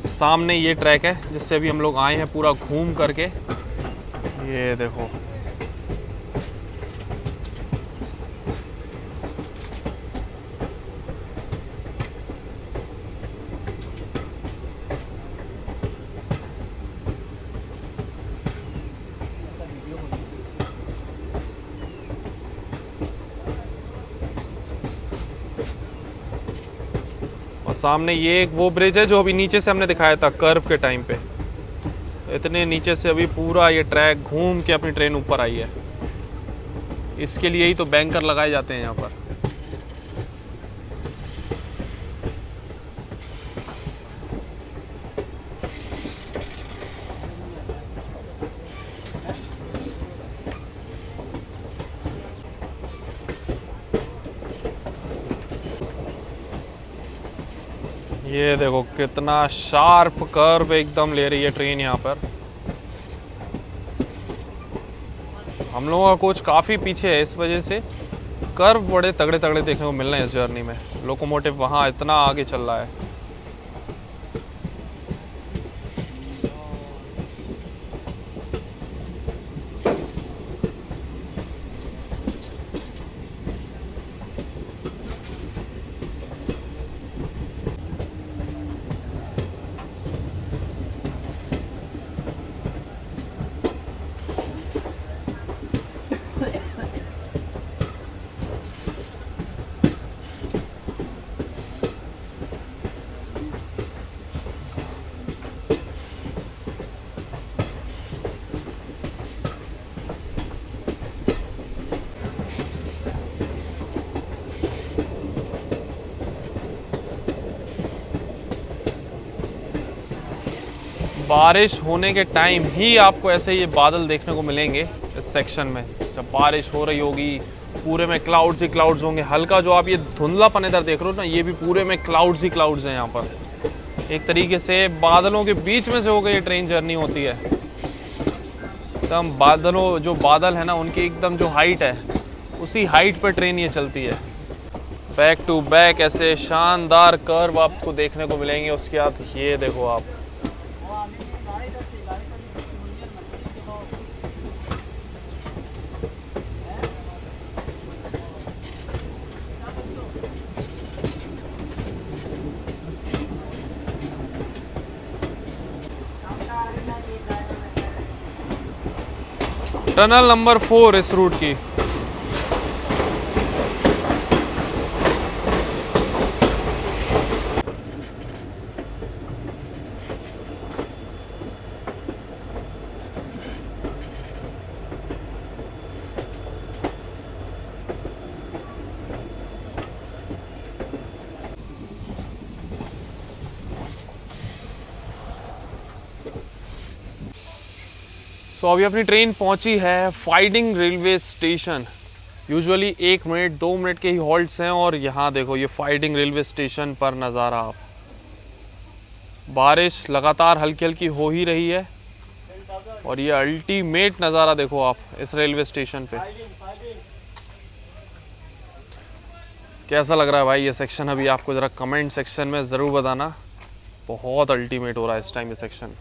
सामने ये ट्रैक है जिससे अभी हम लोग आए हैं पूरा घूम करके। ये देखो सामने ये एक वो ब्रिज है जो अभी नीचे से हमने दिखाया था कर्व के टाइम पे। इतने नीचे से अभी पूरा ये ट्रैक घूम के अपनी ट्रेन ऊपर आई है। इसके लिए ही तो बैंकर लगाए जाते हैं यहाँ पर। ये देखो कितना शार्प कर्व एकदम ले रही है ट्रेन यहाँ पर। हम लोगों का कोच काफ़ी पीछे है, इस वजह से कर्व बड़े तगड़े तगड़े देखने को मिल रहे हैं इस जर्नी में। लोकोमोटिव वहाँ इतना आगे चल रहा है। बारिश होने के टाइम ही आपको ऐसे ये बादल देखने को मिलेंगे इस सेक्शन में। जब बारिश हो रही होगी पूरे में क्लाउड्स ही क्लाउड्स होंगे। हल्का जो आप ये धुंधलापन इधर देख रहे हो ना, ये भी पूरे में क्लाउड्स ही क्लाउड्स हैं यहाँ पर। एक तरीके से बादलों के बीच में से होकर ये ट्रेन जर्नी होती है। एकदम बादलों, जो बादल है ना उनकी एकदम जो हाइट है उसी हाइट पर ट्रेन ये चलती है। बैक टू बैक ऐसे शानदार कर्व आपको देखने को मिलेंगे। उसके बाद ये देखो आप, टनल नंबर 4 इस रूट की। तो अभी अपनी ट्रेन पहुंची है finding railway station. Usually 1 minute 2 minute के ही हॉल्ट्स हैं और यहाँ देखो ये फाइडिंग रेलवे स्टेशन पर नज़ारा आप। बारिश लगातार हल्की हल्की हो ही रही है और ये अल्टीमेट नज़ारा देखो आप इस रेलवे स्टेशन पे। कैसा लग रहा है भाई ये सेक्शन अभी आपको ज़रा कमेंट सेक्शन में ज़रूर बताना। बहुत अल्टीमेट हो रहा है इस टाइम ये सेक्शन।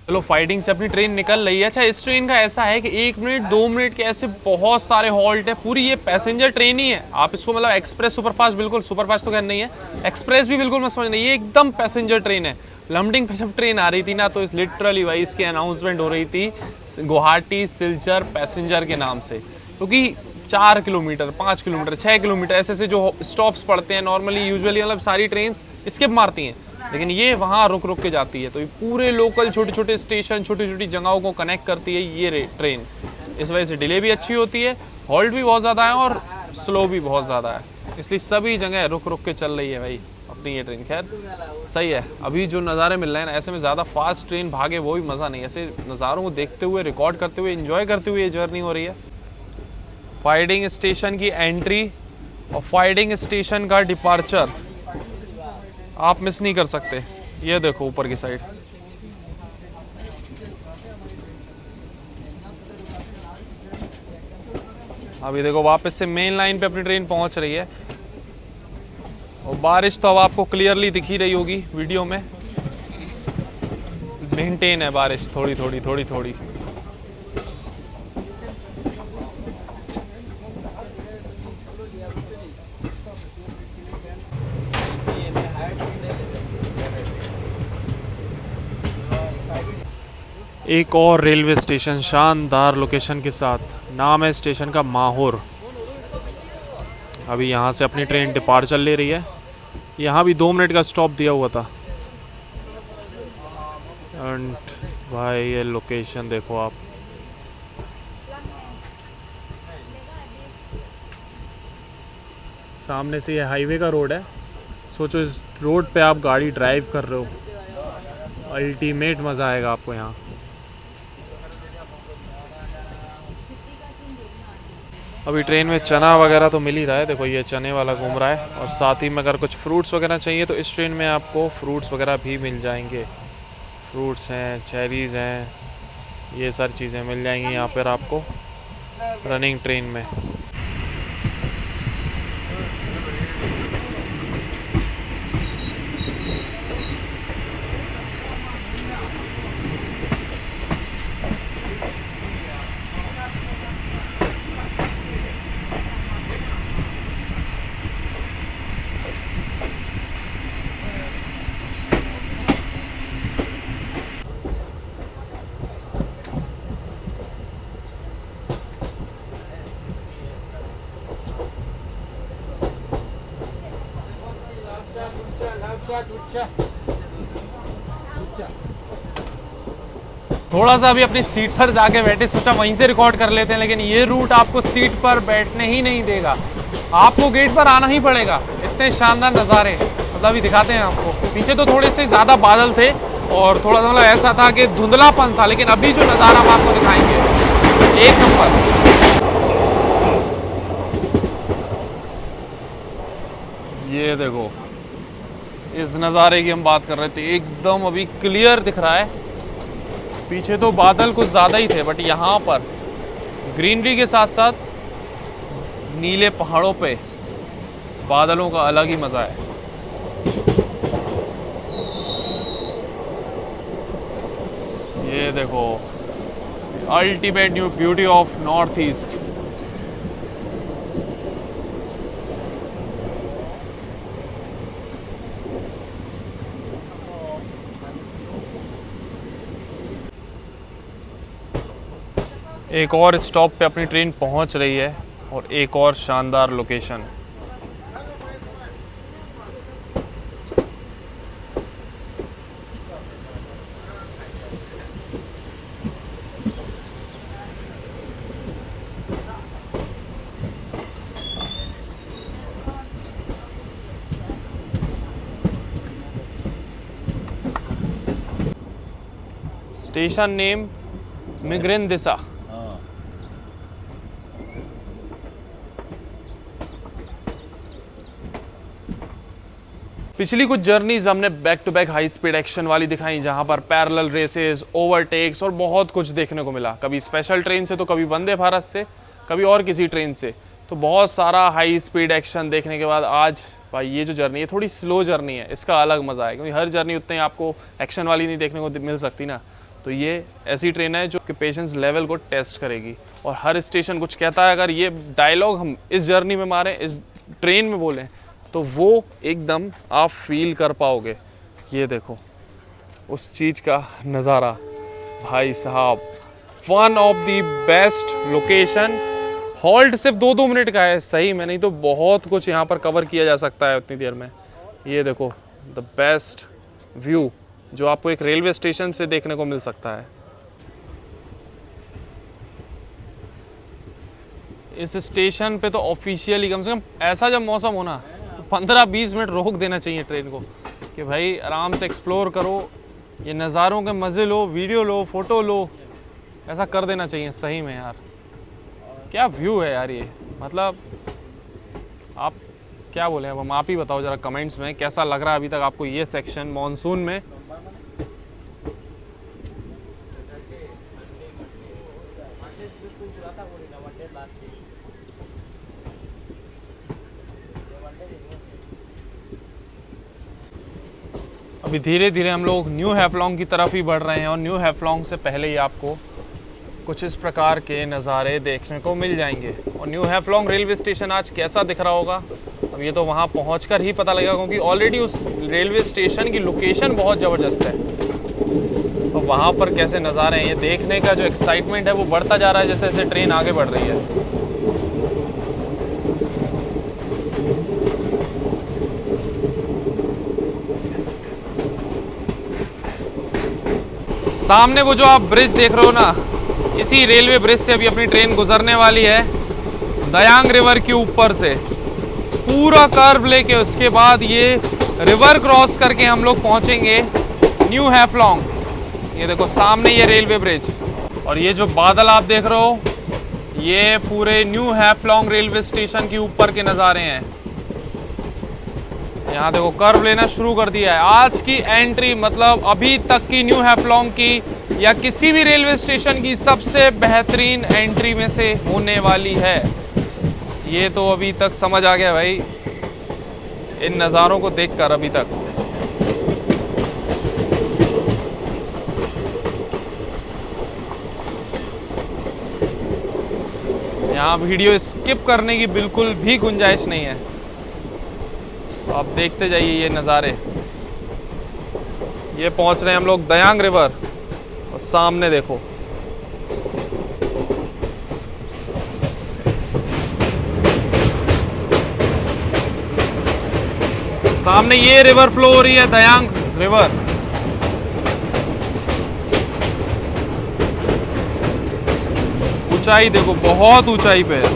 चलो फाइटिंग से अपनी ट्रेन निकल रही है। अच्छा इस ट्रेन का ऐसा है कि 1 मिनट 2 मिनट के ऐसे बहुत सारे हॉल्ट है। पूरी ये पैसेंजर ट्रेन ही है। आप इसको मतलब एक्सप्रेस सुपरफास्ट, बिल्कुल सुपरफास्ट तो खैर नहीं है, एक्सप्रेस भी बिल्कुल मत समझना, ये एकदम पैसेंजर ट्रेन है। लमडिंग पे जब ट्रेन आ रही थी ना तो इस लिटरली भाई इसकी अनाउंसमेंट हो रही थी गुवाहाटी सिलचर पैसेंजर के नाम से, क्योंकि 4 किलोमीटर 5 किलोमीटर 6 किलोमीटर ऐसे ऐसे जो स्टॉप्स पड़ते हैं नॉर्मली यूजुअली मतलब सारी ट्रेन स्किप मारती हैं, लेकिन ये वहाँ रुक रुक के जाती है। तो ये पूरे लोकल छोटे छोटे स्टेशन छोटी छोटी जगहों को कनेक्ट करती है ये ट्रेन। इस वजह से डिले भी अच्छी होती है, हॉल्ट भी बहुत ज़्यादा है और स्लो भी बहुत ज़्यादा है, इसलिए सभी जगह रुक रुक के चल रही है भाई अपनी ये ट्रेन। खैर सही है। अभी जो नज़ारे मिल रहे हैं ना, ऐसे में ज़्यादा फास्ट ट्रेन भागे वो भी मज़ा नहीं, ऐसे नज़ारों को देखते हुए रिकॉर्ड करते हुए एंजॉय करते हुए ये जर्नी हो रही है। फाइडिंग स्टेशन की एंट्री और फाइडिंग स्टेशन का डिपार्चर आप मिस नहीं कर सकते। ये देखो ऊपर की साइड, अभी देखो वापस से मेन लाइन पे अपनी ट्रेन पहुंच रही है और बारिश तो अब आपको क्लियरली दिख ही रही होगी वीडियो में। मेंटेन है बारिश थोड़ी थोड़ी थोड़ी थोड़ी। एक और रेलवे स्टेशन शानदार लोकेशन के साथ, नाम है स्टेशन का माहौर। अभी यहाँ से अपनी ट्रेन डिपार्चर ले रही है। यहाँ भी 2 मिनट का स्टॉप दिया हुआ था। एंड भाई ये लोकेशन देखो आप, सामने से ये हाईवे का रोड है। सोचो इस रोड पे आप गाड़ी ड्राइव कर रहे हो, अल्टीमेट मज़ा आएगा आपको यहाँ। अभी ट्रेन में चना वगैरह तो मिल ही रहा है, देखो ये चने वाला घूम रहा है। और साथ ही में अगर कुछ फ्रूट्स वगैरह चाहिए तो इस ट्रेन में आपको फ्रूट्स वगैरह भी मिल जाएंगे। फ्रूट्स हैं, चेरीज़ हैं, ये सारी चीज़ें मिल जाएंगी यहाँ पर आपको रनिंग ट्रेन में। थोड़ा सा अभी अपनी सीट पर जाके बैठे, सोचा वहीं से रिकॉर्ड कर लेते हैं, लेकिन ये रूट आपको सीट पर बैठने ही नहीं देगा, आपको गेट पर आना ही पड़ेगा। इतने शानदार नज़ारे मतलब अभी दिखाते हैं आपको। पीछे तो थोड़े से ज़्यादा बादल थे और थोड़ा सा मतलब ऐसा था कि धुंधलापन था, लेकिन अभी जो नज़ारा हम आपको दिखाएंगे एक नंबर। ये देखो, इस नज़ारे की हम बात कर रहे थे, एकदम अभी क्लियर दिख रहा है। पीछे तो बादल कुछ ज़्यादा ही थे, बट यहाँ पर ग्रीनरी के साथ साथ नीले पहाड़ों पे बादलों का अलग ही मज़ा है। ये देखो, ultimate new beauty of north east. एक और स्टॉप पे अपनी ट्रेन पहुंच रही है और एक और शानदार लोकेशन। स्टेशन नेम मिग्रेन दिशा। पिछली कुछ जर्नीज हमने back to back high speed action वाली दिखाई, जहां पर पैरेलल रेसेस, ओवरटेक्स और बहुत कुछ देखने को मिला। कभी स्पेशल ट्रेन से, तो कभी वंदे भारत से, कभी और किसी ट्रेन से। तो बहुत सारा हाई स्पीड एक्शन देखने के बाद आज भाई ये जो जर्नी है थोड़ी स्लो जर्नी है, इसका अलग मज़ा है, क्योंकि हर जर्नी उतनी आपको एक्शन वाली नहीं देखने को मिल सकती ना। तो ये ऐसी ट्रेन है जो कि पेशेंस लेवल को टेस्ट करेगी और हर स्टेशन कुछ कहता है। अगर ये डायलॉग हम इस जर्नी में मारें, इस ट्रेन में बोलें, तो वो एकदम आप फील कर पाओगे। ये देखो उस चीज़ का नज़ारा भाई साहब, one of the best location. Halt सिर्फ 2-2 मिनट का है, सही में, नहीं तो बहुत कुछ यहाँ पर कवर किया जा सकता है उतनी देर में। ये देखो द बेस्ट व्यू जो आपको एक रेलवे स्टेशन से देखने को मिल सकता है। इस स्टेशन पे तो ऑफिशियली कम से कम ऐसा जब मौसम हो ना, 15-20 मिनट रोक देना चाहिए ट्रेन को कि भाई आराम से एक्सप्लोर करो, ये नज़ारों के मज़े लो, वीडियो लो, फ़ोटो लो, ऐसा कर देना चाहिए सही में यार। क्या व्यू है यार ये, मतलब आप क्या बोले, अब हम आप ही बताओ ज़रा कमेंट्स में कैसा लग रहा है अभी तक आपको ये सेक्शन मॉनसून में। अभी धीरे धीरे हम लोग न्यू हैफलॉन्ग की तरफ ही बढ़ रहे हैं और न्यू हैफलॉन्ग से पहले ही आपको कुछ इस प्रकार के नज़ारे देखने को मिल जाएंगे। और न्यू हैफलॉन्ग रेलवे स्टेशन आज कैसा दिख रहा होगा, अब ये तो वहाँ पहुँचकर ही पता लगेगा, क्योंकि ऑलरेडी उस रेलवे स्टेशन की लोकेशन बहुत ज़बरदस्त है। और वहाँ पर कैसे नज़ारे हैं, ये देखने का जो एक्साइटमेंट है वो बढ़ता जा रहा है जैसे जैसे ट्रेन आगे बढ़ रही है। सामने वो जो आप ब्रिज देख रहे हो ना, इसी रेलवे ब्रिज से अभी अपनी ट्रेन गुजरने वाली है दयांग रिवर के ऊपर से, पूरा कर्व लेके। उसके बाद ये रिवर क्रॉस करके हम लोग पहुंचेंगे न्यू हैफलॉन्ग। ये देखो सामने ये रेलवे ब्रिज, और ये जो बादल आप देख रहे हो ये पूरे न्यू हैफलॉन्ग रेलवे स्टेशन के ऊपर के नज़ारे हैं। यहाँ देखो कर्व लेना शुरू कर दिया है। आज की एंट्री मतलब अभी तक की न्यू हैफलॉन्ग की या किसी भी रेलवे स्टेशन की सबसे बेहतरीन एंट्री में से होने वाली है। ये तो अभी तक समझ आ गया भाई इन नज़ारों को देखकर। अभी तक यहाँ वीडियो स्किप करने की बिल्कुल भी गुंजाइश नहीं है, आप देखते जाइए ये नज़ारे। ये पहुंच रहे हैं हम लोग दयांग रिवर, और सामने देखो सामने ये रिवर फ्लो हो रही है, दयांग रिवर। ऊंचाई देखो, बहुत ऊंचाई पे है।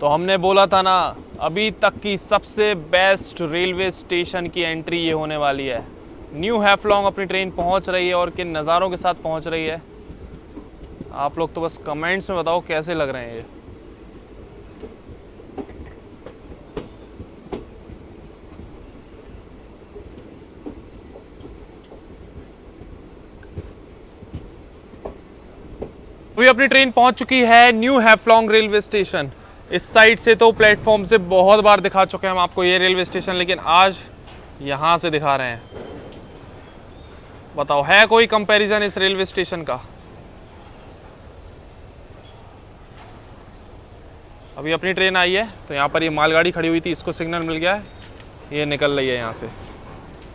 तो हमने बोला था ना, अभी तक की सबसे बेस्ट रेलवे स्टेशन की एंट्री ये होने वाली है। न्यू हैफलॉन्ग अपनी ट्रेन पहुंच रही है और किन नज़ारों के साथ पहुंच रही है। आप लोग तो बस कमेंट्स में बताओ कैसे लग रहे हैं ये। अभी अपनी ट्रेन पहुंच चुकी है न्यू हैफलॉन्ग रेलवे स्टेशन। इस साइड से तो प्लेटफॉर्म से बहुत बार दिखा चुके हैं हम आपको ये रेलवे स्टेशन, लेकिन आज यहां से दिखा रहे हैं। बताओ है कोई कंपैरिजन इस रेलवे स्टेशन का? अभी अपनी ट्रेन आई है तो यहाँ पर ये मालगाड़ी खड़ी हुई थी, इसको सिग्नल मिल गया है, ये निकल रही है यहाँ से।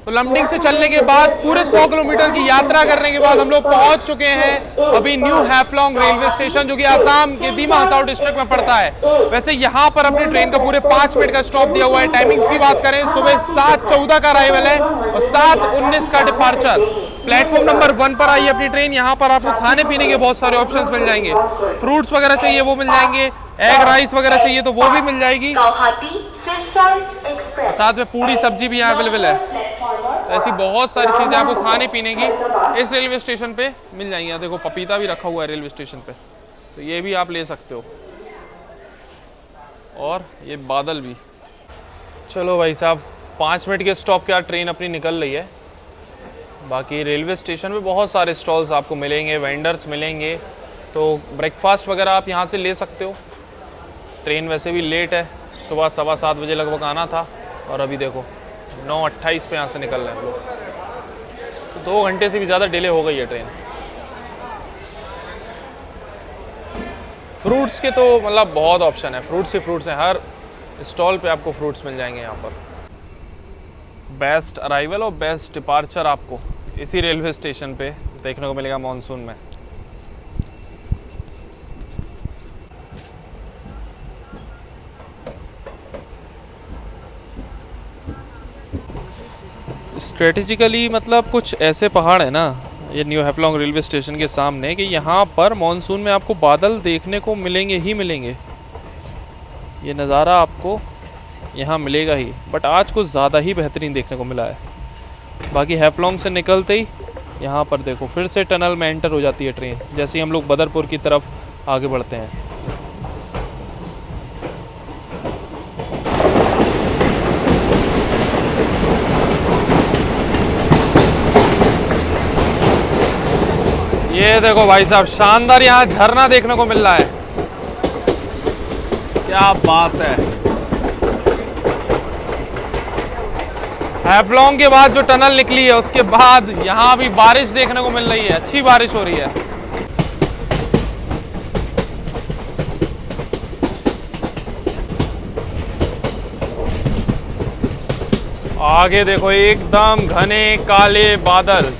तो लमडिंग से चलने के बाद पूरे 100 किलोमीटर की यात्रा करने के बाद हम लोग पहुंच चुके हैं अभी न्यू हैफलॉन्ग रेलवे स्टेशन, जो कि आसाम के दीमा हसाओ डिस्ट्रिक्ट में पड़ता है। वैसे यहाँ पर अपनी ट्रेन का पूरे 5 मिनट का स्टॉप दिया हुआ है। टाइमिंग्स की बात करें, सुबह 7:14 का अराइवल है और 7:19 का डिपार्चर। प्लेटफॉर्म नंबर 1 पर आई अपनी ट्रेन। यहाँ पर आपको खाने पीने के बहुत सारे ऑप्शंस मिल जाएंगे। फ्रूट्स वगैरह चाहिए वो मिल जाएंगे, एग राइस वगैरह चाहिए तो वो भी मिल जाएगी, साथ में पूरी सब्जी भी यहाँ अवेलेबल है। तो ऐसी बहुत सारी चीज़ें आपको खाने पीने की इस रेलवे स्टेशन पे मिल जाएंगी। देखो पपीता भी रखा हुआ है रेलवे स्टेशन पे, तो ये भी आप ले सकते हो, और ये बादल भी। चलो भाई साहब, 5 मिनट के स्टॉप के बाद ट्रेन अपनी निकल रही है। बाकी रेलवे स्टेशन पे बहुत सारे स्टॉल्स आपको मिलेंगे, वेंडर्स मिलेंगे, तो ब्रेकफास्ट वगैरह आप यहाँ से ले सकते हो। ट्रेन वैसे भी लेट है, सुबह 7:15 बजे लगभग आना था और अभी देखो 9:28 पे यहाँ से निकल रहे हैं हम लोग, तो 2 घंटे से भी ज़्यादा डिले हो गई है ट्रेन। फ्रूट्स के तो मतलब बहुत ऑप्शन है, फ्रूट्स ही फ्रूट्स हैं, हर स्टॉल पे आपको फ्रूट्स मिल जाएंगे यहाँ पर। बेस्ट अराइवल और बेस्ट डिपार्चर आपको इसी रेलवे स्टेशन पे देखने को मिलेगा मानसून में। स्ट्रेटेजिकली मतलब कुछ ऐसे पहाड़ है ना ये न्यू हैफलॉन्ग रेलवे स्टेशन के सामने, कि यहाँ पर मानसून में आपको बादल देखने को मिलेंगे ही मिलेंगे। ये नज़ारा आपको यहाँ मिलेगा ही, बट आज कुछ ज़्यादा ही बेहतरीन देखने को मिला है। बाकी हैफलॉन्ग से निकलते ही यहाँ पर देखो फिर से टनल में एंटर हो जाती है ट्रेन, जैसे ही हम लोग बदरपुर की तरफ आगे बढ़ते हैं। ये देखो भाई साहब, शानदार यहाँ झरना देखने को मिल रहा है, क्या बात है। हैफलॉन्ग के बाद जो टनल निकली है उसके बाद यहाँ भी बारिश देखने को मिल रही है, अच्छी बारिश हो रही है। आगे देखो एकदम घने काले बादल।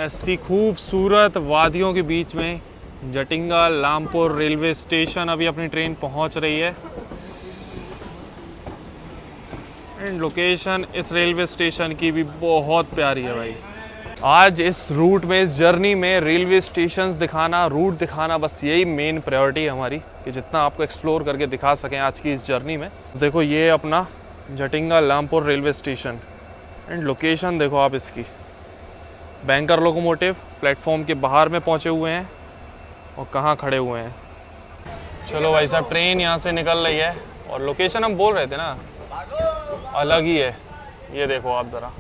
ऐसी खूबसूरत वादियों के बीच में जटिंगा लामपुर रेलवे स्टेशन अभी अपनी ट्रेन पहुंच रही है। एंड लोकेशन इस रेलवे स्टेशन की भी बहुत प्यारी है भाई। आज इस रूट में, इस जर्नी में रेलवे स्टेशंस दिखाना, रूट दिखाना, बस यही मेन प्रायोरिटी है हमारी कि जितना आपको एक्सप्लोर करके दिखा सकें आज की इस जर्नी में। देखो ये अपना Jatinga Lampur railway station and location देखो आप इसकी। बैंकर लोकोमोटिव प्लेटफॉर्म के बाहर में पहुंचे हुए हैं और कहाँ खड़े हुए हैं। चलो भाई साहब, ट्रेन यहाँ से निकल रही है और लोकेशन हम बोल रहे थे ना, अलग ही है। ये देखो आप ज़रा,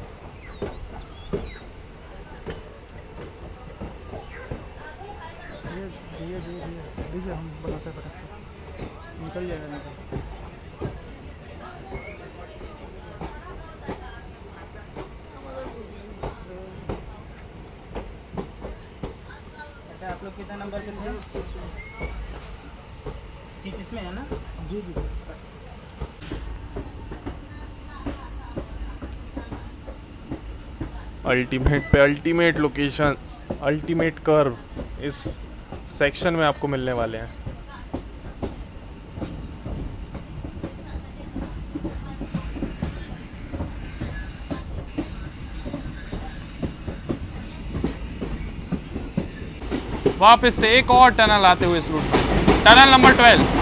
दीजिए हम बनाते हैं फटक से, निकल जाएगा निकल। आप लोग कितना नंबर पे थे? सीट इसमें है ना? जी जी। अल्टीमेट पे अल्टीमेट लोकेशंस, अल्टीमेट कर्व इस सेक्शन में आपको मिलने वाले हैं। वापस से एक और टनल आते हुए इस रूट में, टनल नंबर 12।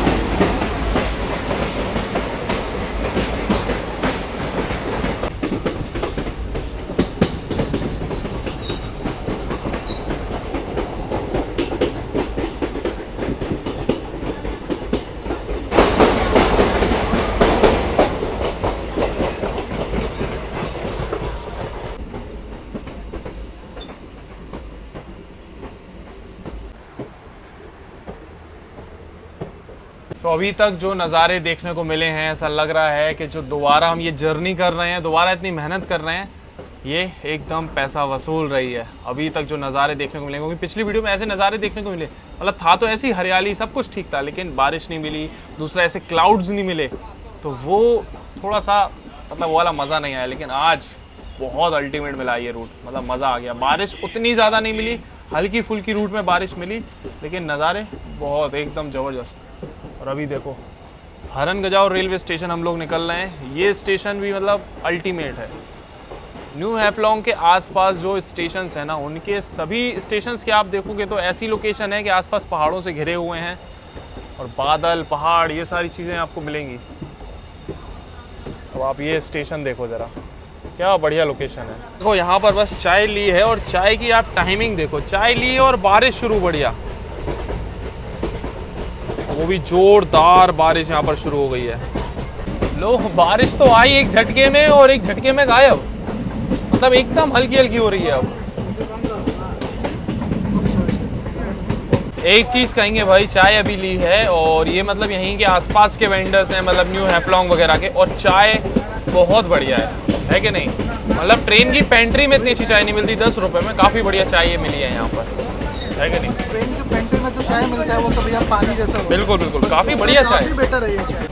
तो अभी तक जो नज़ारे देखने को मिले हैं, ऐसा लग रहा है कि जो दोबारा हम ये जर्नी कर रहे हैं, दोबारा इतनी मेहनत कर रहे हैं, ये एकदम पैसा वसूल रही है। अभी तक जो नज़ारे देखने को मिले, क्योंकि पिछली वीडियो में ऐसे नज़ारे देखने को मिले, मतलब था तो ऐसी हरियाली, सब कुछ ठीक था, लेकिन बारिश नहीं मिली, दूसरा ऐसे क्लाउड्स नहीं मिले, तो वो थोड़ा सा मतलब वो वाला मज़ा नहीं आया। लेकिन आज बहुत अल्टीमेट मिला ये रूट, मतलब मज़ा आ गया। बारिश उतनी ज़्यादा नहीं मिली, हल्की फुल्की रूट में बारिश मिली, लेकिन नज़ारे बहुत एकदम ज़बरदस्त। और अभी देखो हरन गजाव रेलवे स्टेशन हम लोग निकल रहे हैं। ये स्टेशन भी मतलब अल्टीमेट है। न्यू हैफलॉन्ग के आसपास जो स्टेशंस हैं ना, उनके सभी स्टेशंस के आप देखोगे तो ऐसी लोकेशन है कि आसपास पहाड़ों से घिरे हुए हैं और बादल, पहाड़, ये सारी चीज़ें आपको मिलेंगी। अब आप ये स्टेशन देखो ज़रा, क्या बढ़िया लोकेशन है। देखो यहाँ पर बस चाय ली है और चाय की आप टाइमिंग देखो, चाय ली और बारिश शुरू, बढ़िया, वो भी जोरदार बारिश यहाँ पर शुरू हो गई है। लो, बारिश तो आई एक झटके में और एक झटके में गायब, मतलब एकदम हल्की हल्की हो रही है। अब एक चीज़ कहेंगे भाई, चाय अभी ली है और ये मतलब यहीं के आसपास के वेंडर्स हैं, मतलब न्यू हैफलॉन्ग वगैरह के, और चाय बहुत बढ़िया है कि नहीं? मतलब ट्रेन की पेंट्री में इतनी अच्छी चाय नहीं मिलती 10 रुपये में, काफ़ी बढ़िया चाय ये मिली है यहाँ पर, है कि नहीं? ट्रेन की पेंट्री में जो चाय मिलता है वो तो भैया पानी जैसा होता है। बिल्कुल बिल्कुल, काफ़ी बढ़िया चाय, काफी बेटर है ये चाय।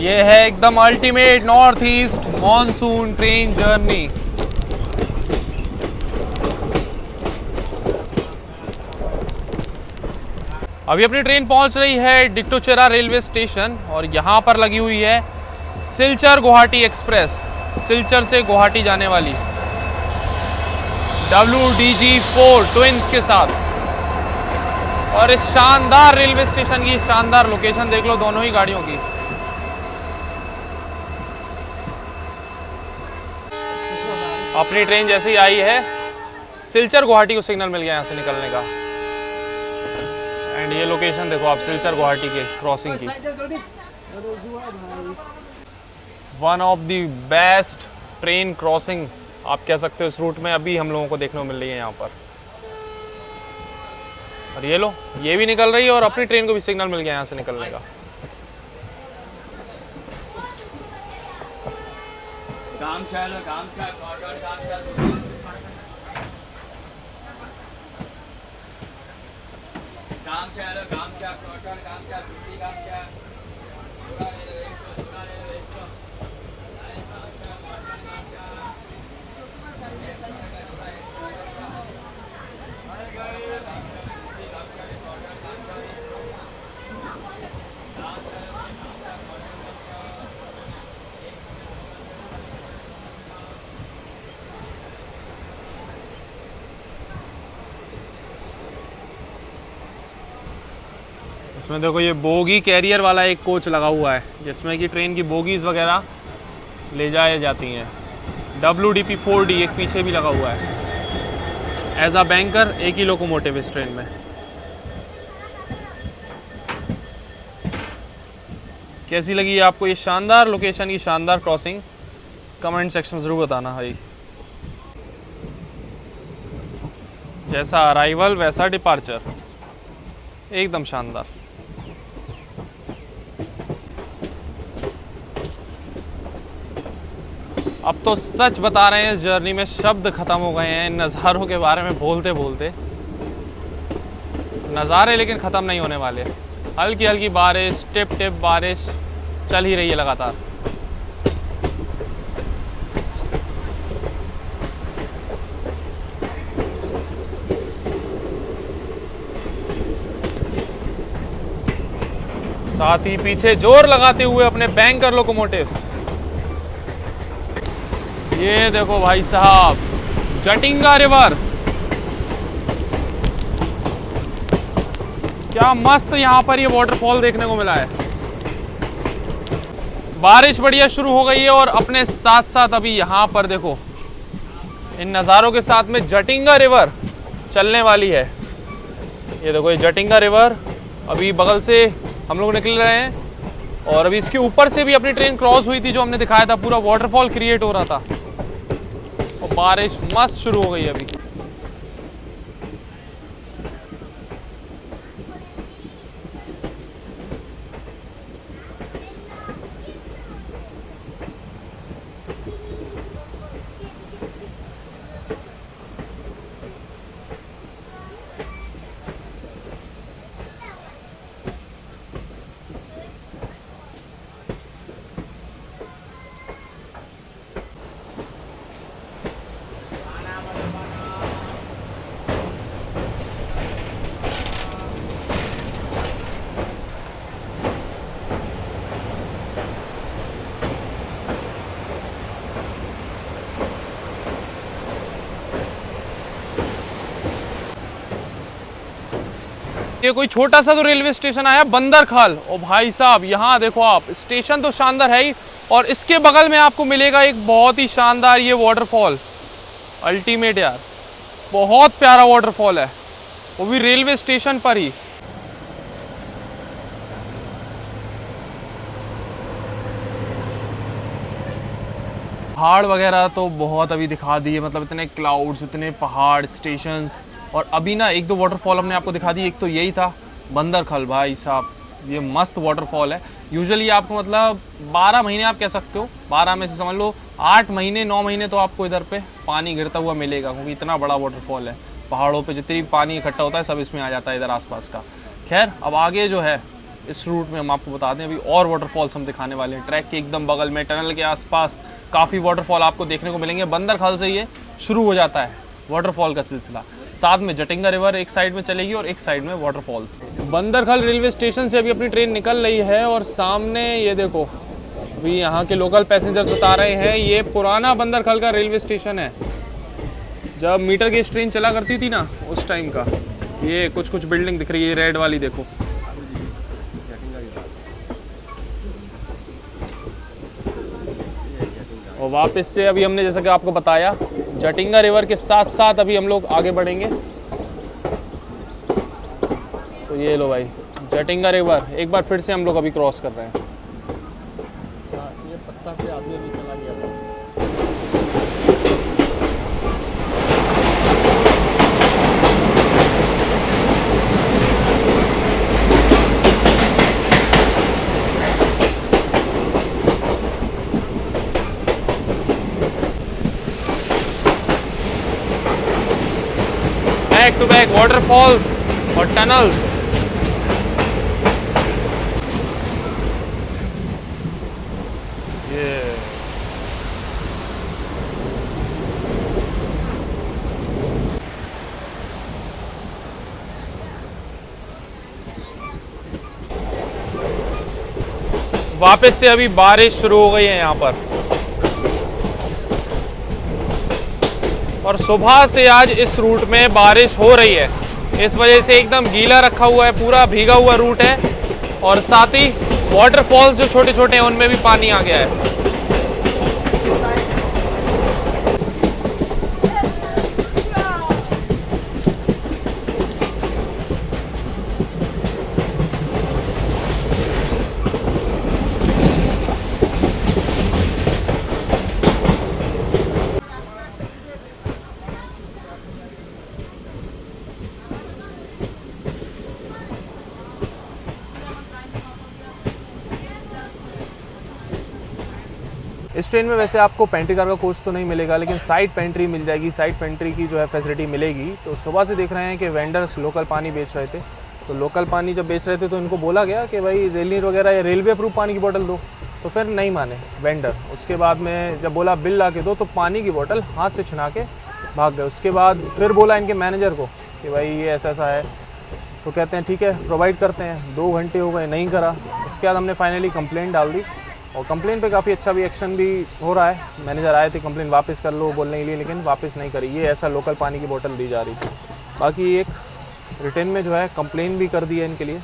ये है एकदम ultimate north east monsoon train journey. अभी अपनी ट्रेन पहुंच रही है डिक्टोचेरा रेलवे स्टेशन और यहाँ पर लगी हुई है सिलचर गुवाहाटी एक्सप्रेस, सिलचर से गुवाहाटी जाने वाली WDG4 ट्विंस के साथ। और इस शानदार रेलवे स्टेशन की शानदार लोकेशन देख लो दोनों ही गाड़ियों की। अपनी ट्रेन जैसे ही आई है सिलचर गुवाहाटी को सिग्नल मिल गया यहाँ से निकलने का। एंड ये लोकेशन देखो आप, सिलचर गुवाहाटी के क्रॉसिंग की। One of the best train crossing आप कह सकते हो इस रूट में अभी हम लोगों को देखने को मिल रही है यहाँ पर। और ये लो, ये भी निकल रही है और अपनी ट्रेन को भी सिग्नल मिल गया यहाँ से निकलने का। इसमें देखो ये बोगी कैरियर वाला एक कोच लगा हुआ है जिसमें कि ट्रेन की बोगीज वगैरह ले जाए जाती हैं। WDP 4D एक पीछे भी लगा हुआ है। एज अ बैंकर एक ही लोकोमोटिव इस ट्रेन में। कैसी लगी आपको ये शानदार लोकेशन की शानदार क्रॉसिंग? कमेंट सेक्शन में ज़रूर बताना भाई। जैसा अराइवल वैसा डिपार्चर, एकदम शानदार। अब तो सच बता रहे हैं, इस जर्नी में शब्द खत्म हो गए हैं नज़ारों के बारे में बोलते बोलते। नज़ारे लेकिन ख़त्म नहीं होने वाले। हल्की हल्की बारिश, टिप टिप बारिश चल ही रही है लगातार। साथ ही पीछे जोर लगाते हुए अपने बैंकर लोकोमोटिव्स। ये देखो भाई साहब, जटिंगा रिवर, क्या मस्त यहाँ पर ये वाटरफॉल देखने को मिला है। बारिश बढ़िया शुरू हो गई है और अपने साथ साथ अभी यहाँ पर देखो इन नज़ारों के साथ में जटिंगा रिवर चलने वाली है। ये देखो ये जटिंगा रिवर अभी बगल से हम लोग निकल रहे हैं और अभी इसके ऊपर से भी अपनी ट्रेन क्रॉस हुई थी जो हमने दिखाया था। पूरा वाटरफॉल क्रिएट हो रहा था और बारिश मस्त शुरू हो गई अभी। ये कोई छोटा सा तो रेलवे स्टेशन आया बंदरखाल। और भाई साहब यहाँ देखो आप, स्टेशन तो शानदार है ही और इसके बगल में आपको मिलेगा एक बहुत ही शानदार ये वाटरफॉल। अल्टीमेट यार, बहुत प्यारा वाटरफॉल है, वो भी रेलवे स्टेशन पर ही। पहाड़ वगैरह तो बहुत अभी दिखा दिए, मतलब इतने क्लाउड्स, इतने पहाड़, स्टेशंस। और अभी ना एक दो वाटरफॉल हमने आपको दिखा दी। एक तो यही था बंदरखल, भाई साहब ये मस्त वाटरफॉल है। यूजुअली आपको मतलब 12 महीने आप कह सकते हो, 12 में से समझ लो 8 महीने 9 महीने तो आपको इधर पे पानी गिरता हुआ मिलेगा, क्योंकि इतना बड़ा वाटरफॉल है। पहाड़ों पे जितनी भी पानी इकट्ठा होता है सब इसमें आ जाता है इधर आसपास का। खैर अब आगे जो है इस रूट में हम आपको बता दें, अभी और वाटरफॉल्स हम दिखाने वाले हैं। ट्रैक के एकदम बगल में टनल के आसपास काफ़ी वाटरफॉल आपको देखने को मिलेंगे। बंदरखाल से ये शुरू हो जाता है वाटरफॉल का सिलसिला। साथ में जटिंगा रिवर एक साइड में चलेगी और एक साइड में वाटरफॉल्स। बंदरखाल रेलवे स्टेशन से अभी अपनी ट्रेन निकल रही है और सामने ये देखो अभी यहाँ के लोकल पैसेंजर्स बता रहे हैं ये पुराना बंदरखाल का रेलवे स्टेशन है। जब मीटर गेज ट्रेन चला करती थी ना उस टाइम का। ये कुछ कुछ बिल्डिंग दिख रही है, रेड वाली देखो। और वापस से अभी हमने जैसा कि आपको बताया जटिंगा रिवर के साथ साथ अभी हम लोग आगे बढ़ेंगे। तो ये लो भाई जटिंगा रिवर एक बार फिर से हम लोग अभी क्रॉस कर रहे हैं। ये पत्ता से आदमी अभी चला गया था। बैक टू बैक वाटरफॉल्स और टनल्स। ये वापस से अभी बारिश शुरू हो गई है यहाँ पर, और सुबह से आज इस रूट में बारिश हो रही है। इस वजह से एकदम गीला रखा हुआ है, पूरा भीगा हुआ रूट है, और साथ ही वाटरफॉल्स जो छोटे छोटे हैं उनमें भी पानी आ गया है। इस ट्रेन में वैसे आपको पेंट्री कार का कोच तो नहीं मिलेगा, लेकिन साइड पेंट्री मिल जाएगी। साइड पेंट्री की जो है फैसिलिटी मिलेगी। तो सुबह से देख रहे हैं कि वेंडर्स लोकल पानी बेच रहे थे। तो लोकल पानी जब बेच रहे थे तो इनको बोला गया कि भाई रेलनीर वगैरह या रेलवे अप्रूव पानी की बोतल दो, तो फिर नहीं माने वेंडर। उसके बाद में जब बोला बिल ला के दो, तो पानी की बोतल हाथ से छिना के भाग गए। उसके बाद फिर बोला इनके मैनेजर को कि भाई ये ऐसा ऐसा है, तो कहते हैं ठीक है प्रोवाइड करते हैं। 2 घंटे हो गए, नहीं करा। उसके बाद हमने फाइनली कंप्लेंट डाल दी, और कंप्लेन पे काफ़ी अच्छा भी एक्शन भी हो रहा है। मैनेजर आए थे कंप्लेन वापस कर लो बोलने के लिए, लेकिन वापस नहीं करी। ये ऐसा लोकल पानी की बोतल दी जा रही थी। बाकी एक रिटर्न में जो है कंप्लेन भी कर दी है इनके लिए,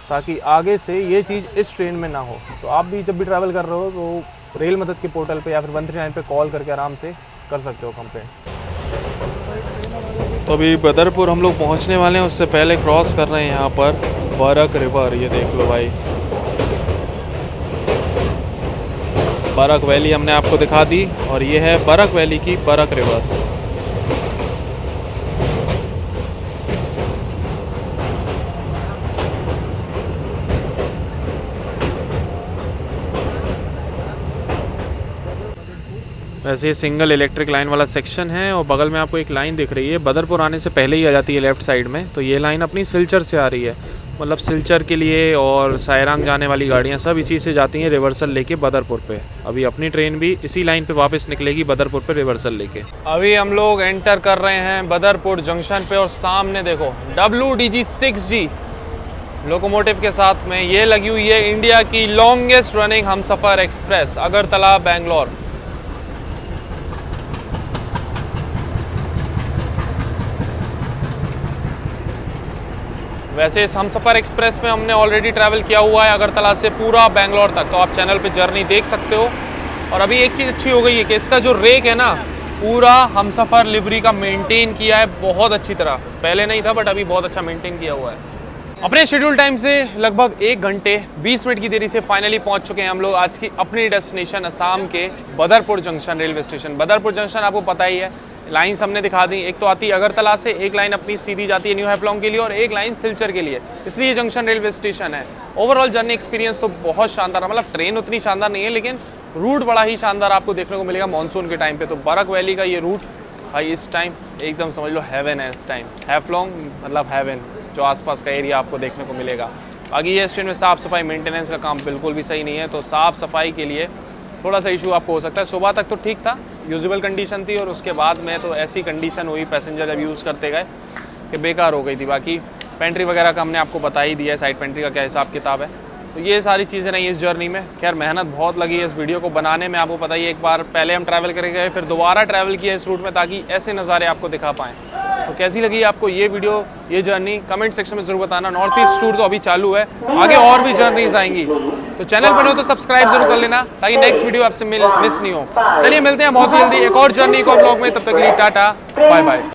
ताकि आगे से ये चीज़ इस ट्रेन में ना हो। तो आप भी जब भी ट्रैवल कर रहे हो तो रेल मदद के पोर्टल पे या फिर 139 पे कॉल करके आराम से कर सकते हो कंप्लेन। तो अभी बदरपुर हम लोग पहुँचने वाले हैं, उससे पहले क्रॉस कर रहे हैं यहाँ पर बरक रिवर। ये देख लो भाई, बरक वैली हमने आपको दिखा दी, और ये है बरक वैली की बरक रिवर। वैसे ये सिंगल इलेक्ट्रिक लाइन वाला सेक्शन है, और बगल में आपको एक लाइन दिख रही है बदरपुर आने से पहले ही आ जाती है लेफ़्ट साइड में। तो ये लाइन अपनी सिलचर से आ रही है, मतलब सिलचर के लिए और सायरांग जाने वाली गाड़ियाँ सब इसी से जाती हैं रिवर्सल लेके बदरपुर पे। अभी अपनी ट्रेन भी इसी लाइन पे वापस निकलेगी बदरपुर पे रिवर्सल लेके। अभी हम लोग एंटर कर रहे हैं बदरपुर जंक्शन पे, और सामने देखो WDG 6G लोकोमोटिव के साथ में ये लगी हुई है इंडिया की लॉन्गेस्ट रनिंग हमसफ़र एक्सप्रेस अगरतला बेंगलोर। वैसे इस हमसफ़र एक्सप्रेस में हमने ऑलरेडी ट्रैवल किया हुआ है अगरतला से पूरा बेंगलोर तक, तो आप चैनल पे जर्नी देख सकते हो। और अभी एक चीज़ अच्छी हो गई है कि इसका जो रेक है ना, पूरा हमसफ़र लिवरी का मेंटेन किया है बहुत अच्छी तरह। पहले नहीं था बट अभी बहुत अच्छा मेंटेन किया हुआ है। अपने शेड्यूल टाइम से लगभग 1 घंटे 20 मिनट की देरी से फाइनली पहुंच चुके हैं हम लोग आज की अपनी डेस्टिनेशन असम के Badarpur junction railway station. Badarpur junction आपको पता ही है, लाइन्स हमने दिखा दी। एक तो आती है अगरतला से, एक लाइन अपनी सीधी जाती है न्यू हैफ्लॉन्ग के लिए, और एक लाइन सिलचर के लिए। इसलिए जंक्शन रेलवे स्टेशन है। ओवरऑल जर्नी एक्सपीरियंस तो बहुत शानदार है, मतलब ट्रेन उतनी शानदार नहीं है लेकिन रूट बड़ा ही शानदार आपको देखने को मिलेगा मानसून के टाइम पे। तो बरक वैली का ये रूट भाई इस टाइम एकदम समझ लो हेवन है। इस टाइम हैफ्लॉन्ग मतलब हेवन, जो आसपास का एरिया आपको देखने को मिलेगा। बाकी ये ट्रेन में साफ़ सफाई मेंटेनेंस का काम बिल्कुल भी सही नहीं है, तो साफ़ सफाई के लिए थोड़ा सा इशू आपको हो सकता है। सुबह तक तो ठीक था, यूजुअल कंडीशन थी, और उसके बाद में तो ऐसी कंडीशन हुई पैसेंजर जब यूज़ करते गए कि बेकार हो गई थी। बाकी पेंट्री वगैरह का हमने आपको बता ही दिया है, साइड पेंट्री का क्या हिसाब किताब है। तो ये सारी चीज़ें नहीं इस जर्नी में। खैर मेहनत बहुत लगी है इस वीडियो को बनाने में, आपको पता ही है, एक बार पहले हम ट्रैवल करके गए, फिर दोबारा ट्रैवल किया इस रूट में ताकि ऐसे नज़ारे आपको दिखा पाएँ। तो कैसी लगी आपको ये वीडियो, ये जर्नी, कमेंट सेक्शन में ज़रूर बताना। नॉर्थ ईस्ट टूर तो अभी चालू है, आगे और भी जर्नीज आएंगी, तो चैनल पर हो तो सब्सक्राइब जरूर कर लेना ताकि नेक्स्ट वीडियो आपसे मिस नहीं हो। चलिए मिलते हैं बहुत जल्दी एक और जर्नी, एक और ब्लॉग में, तब तक के लिए टाटा बाय बाय।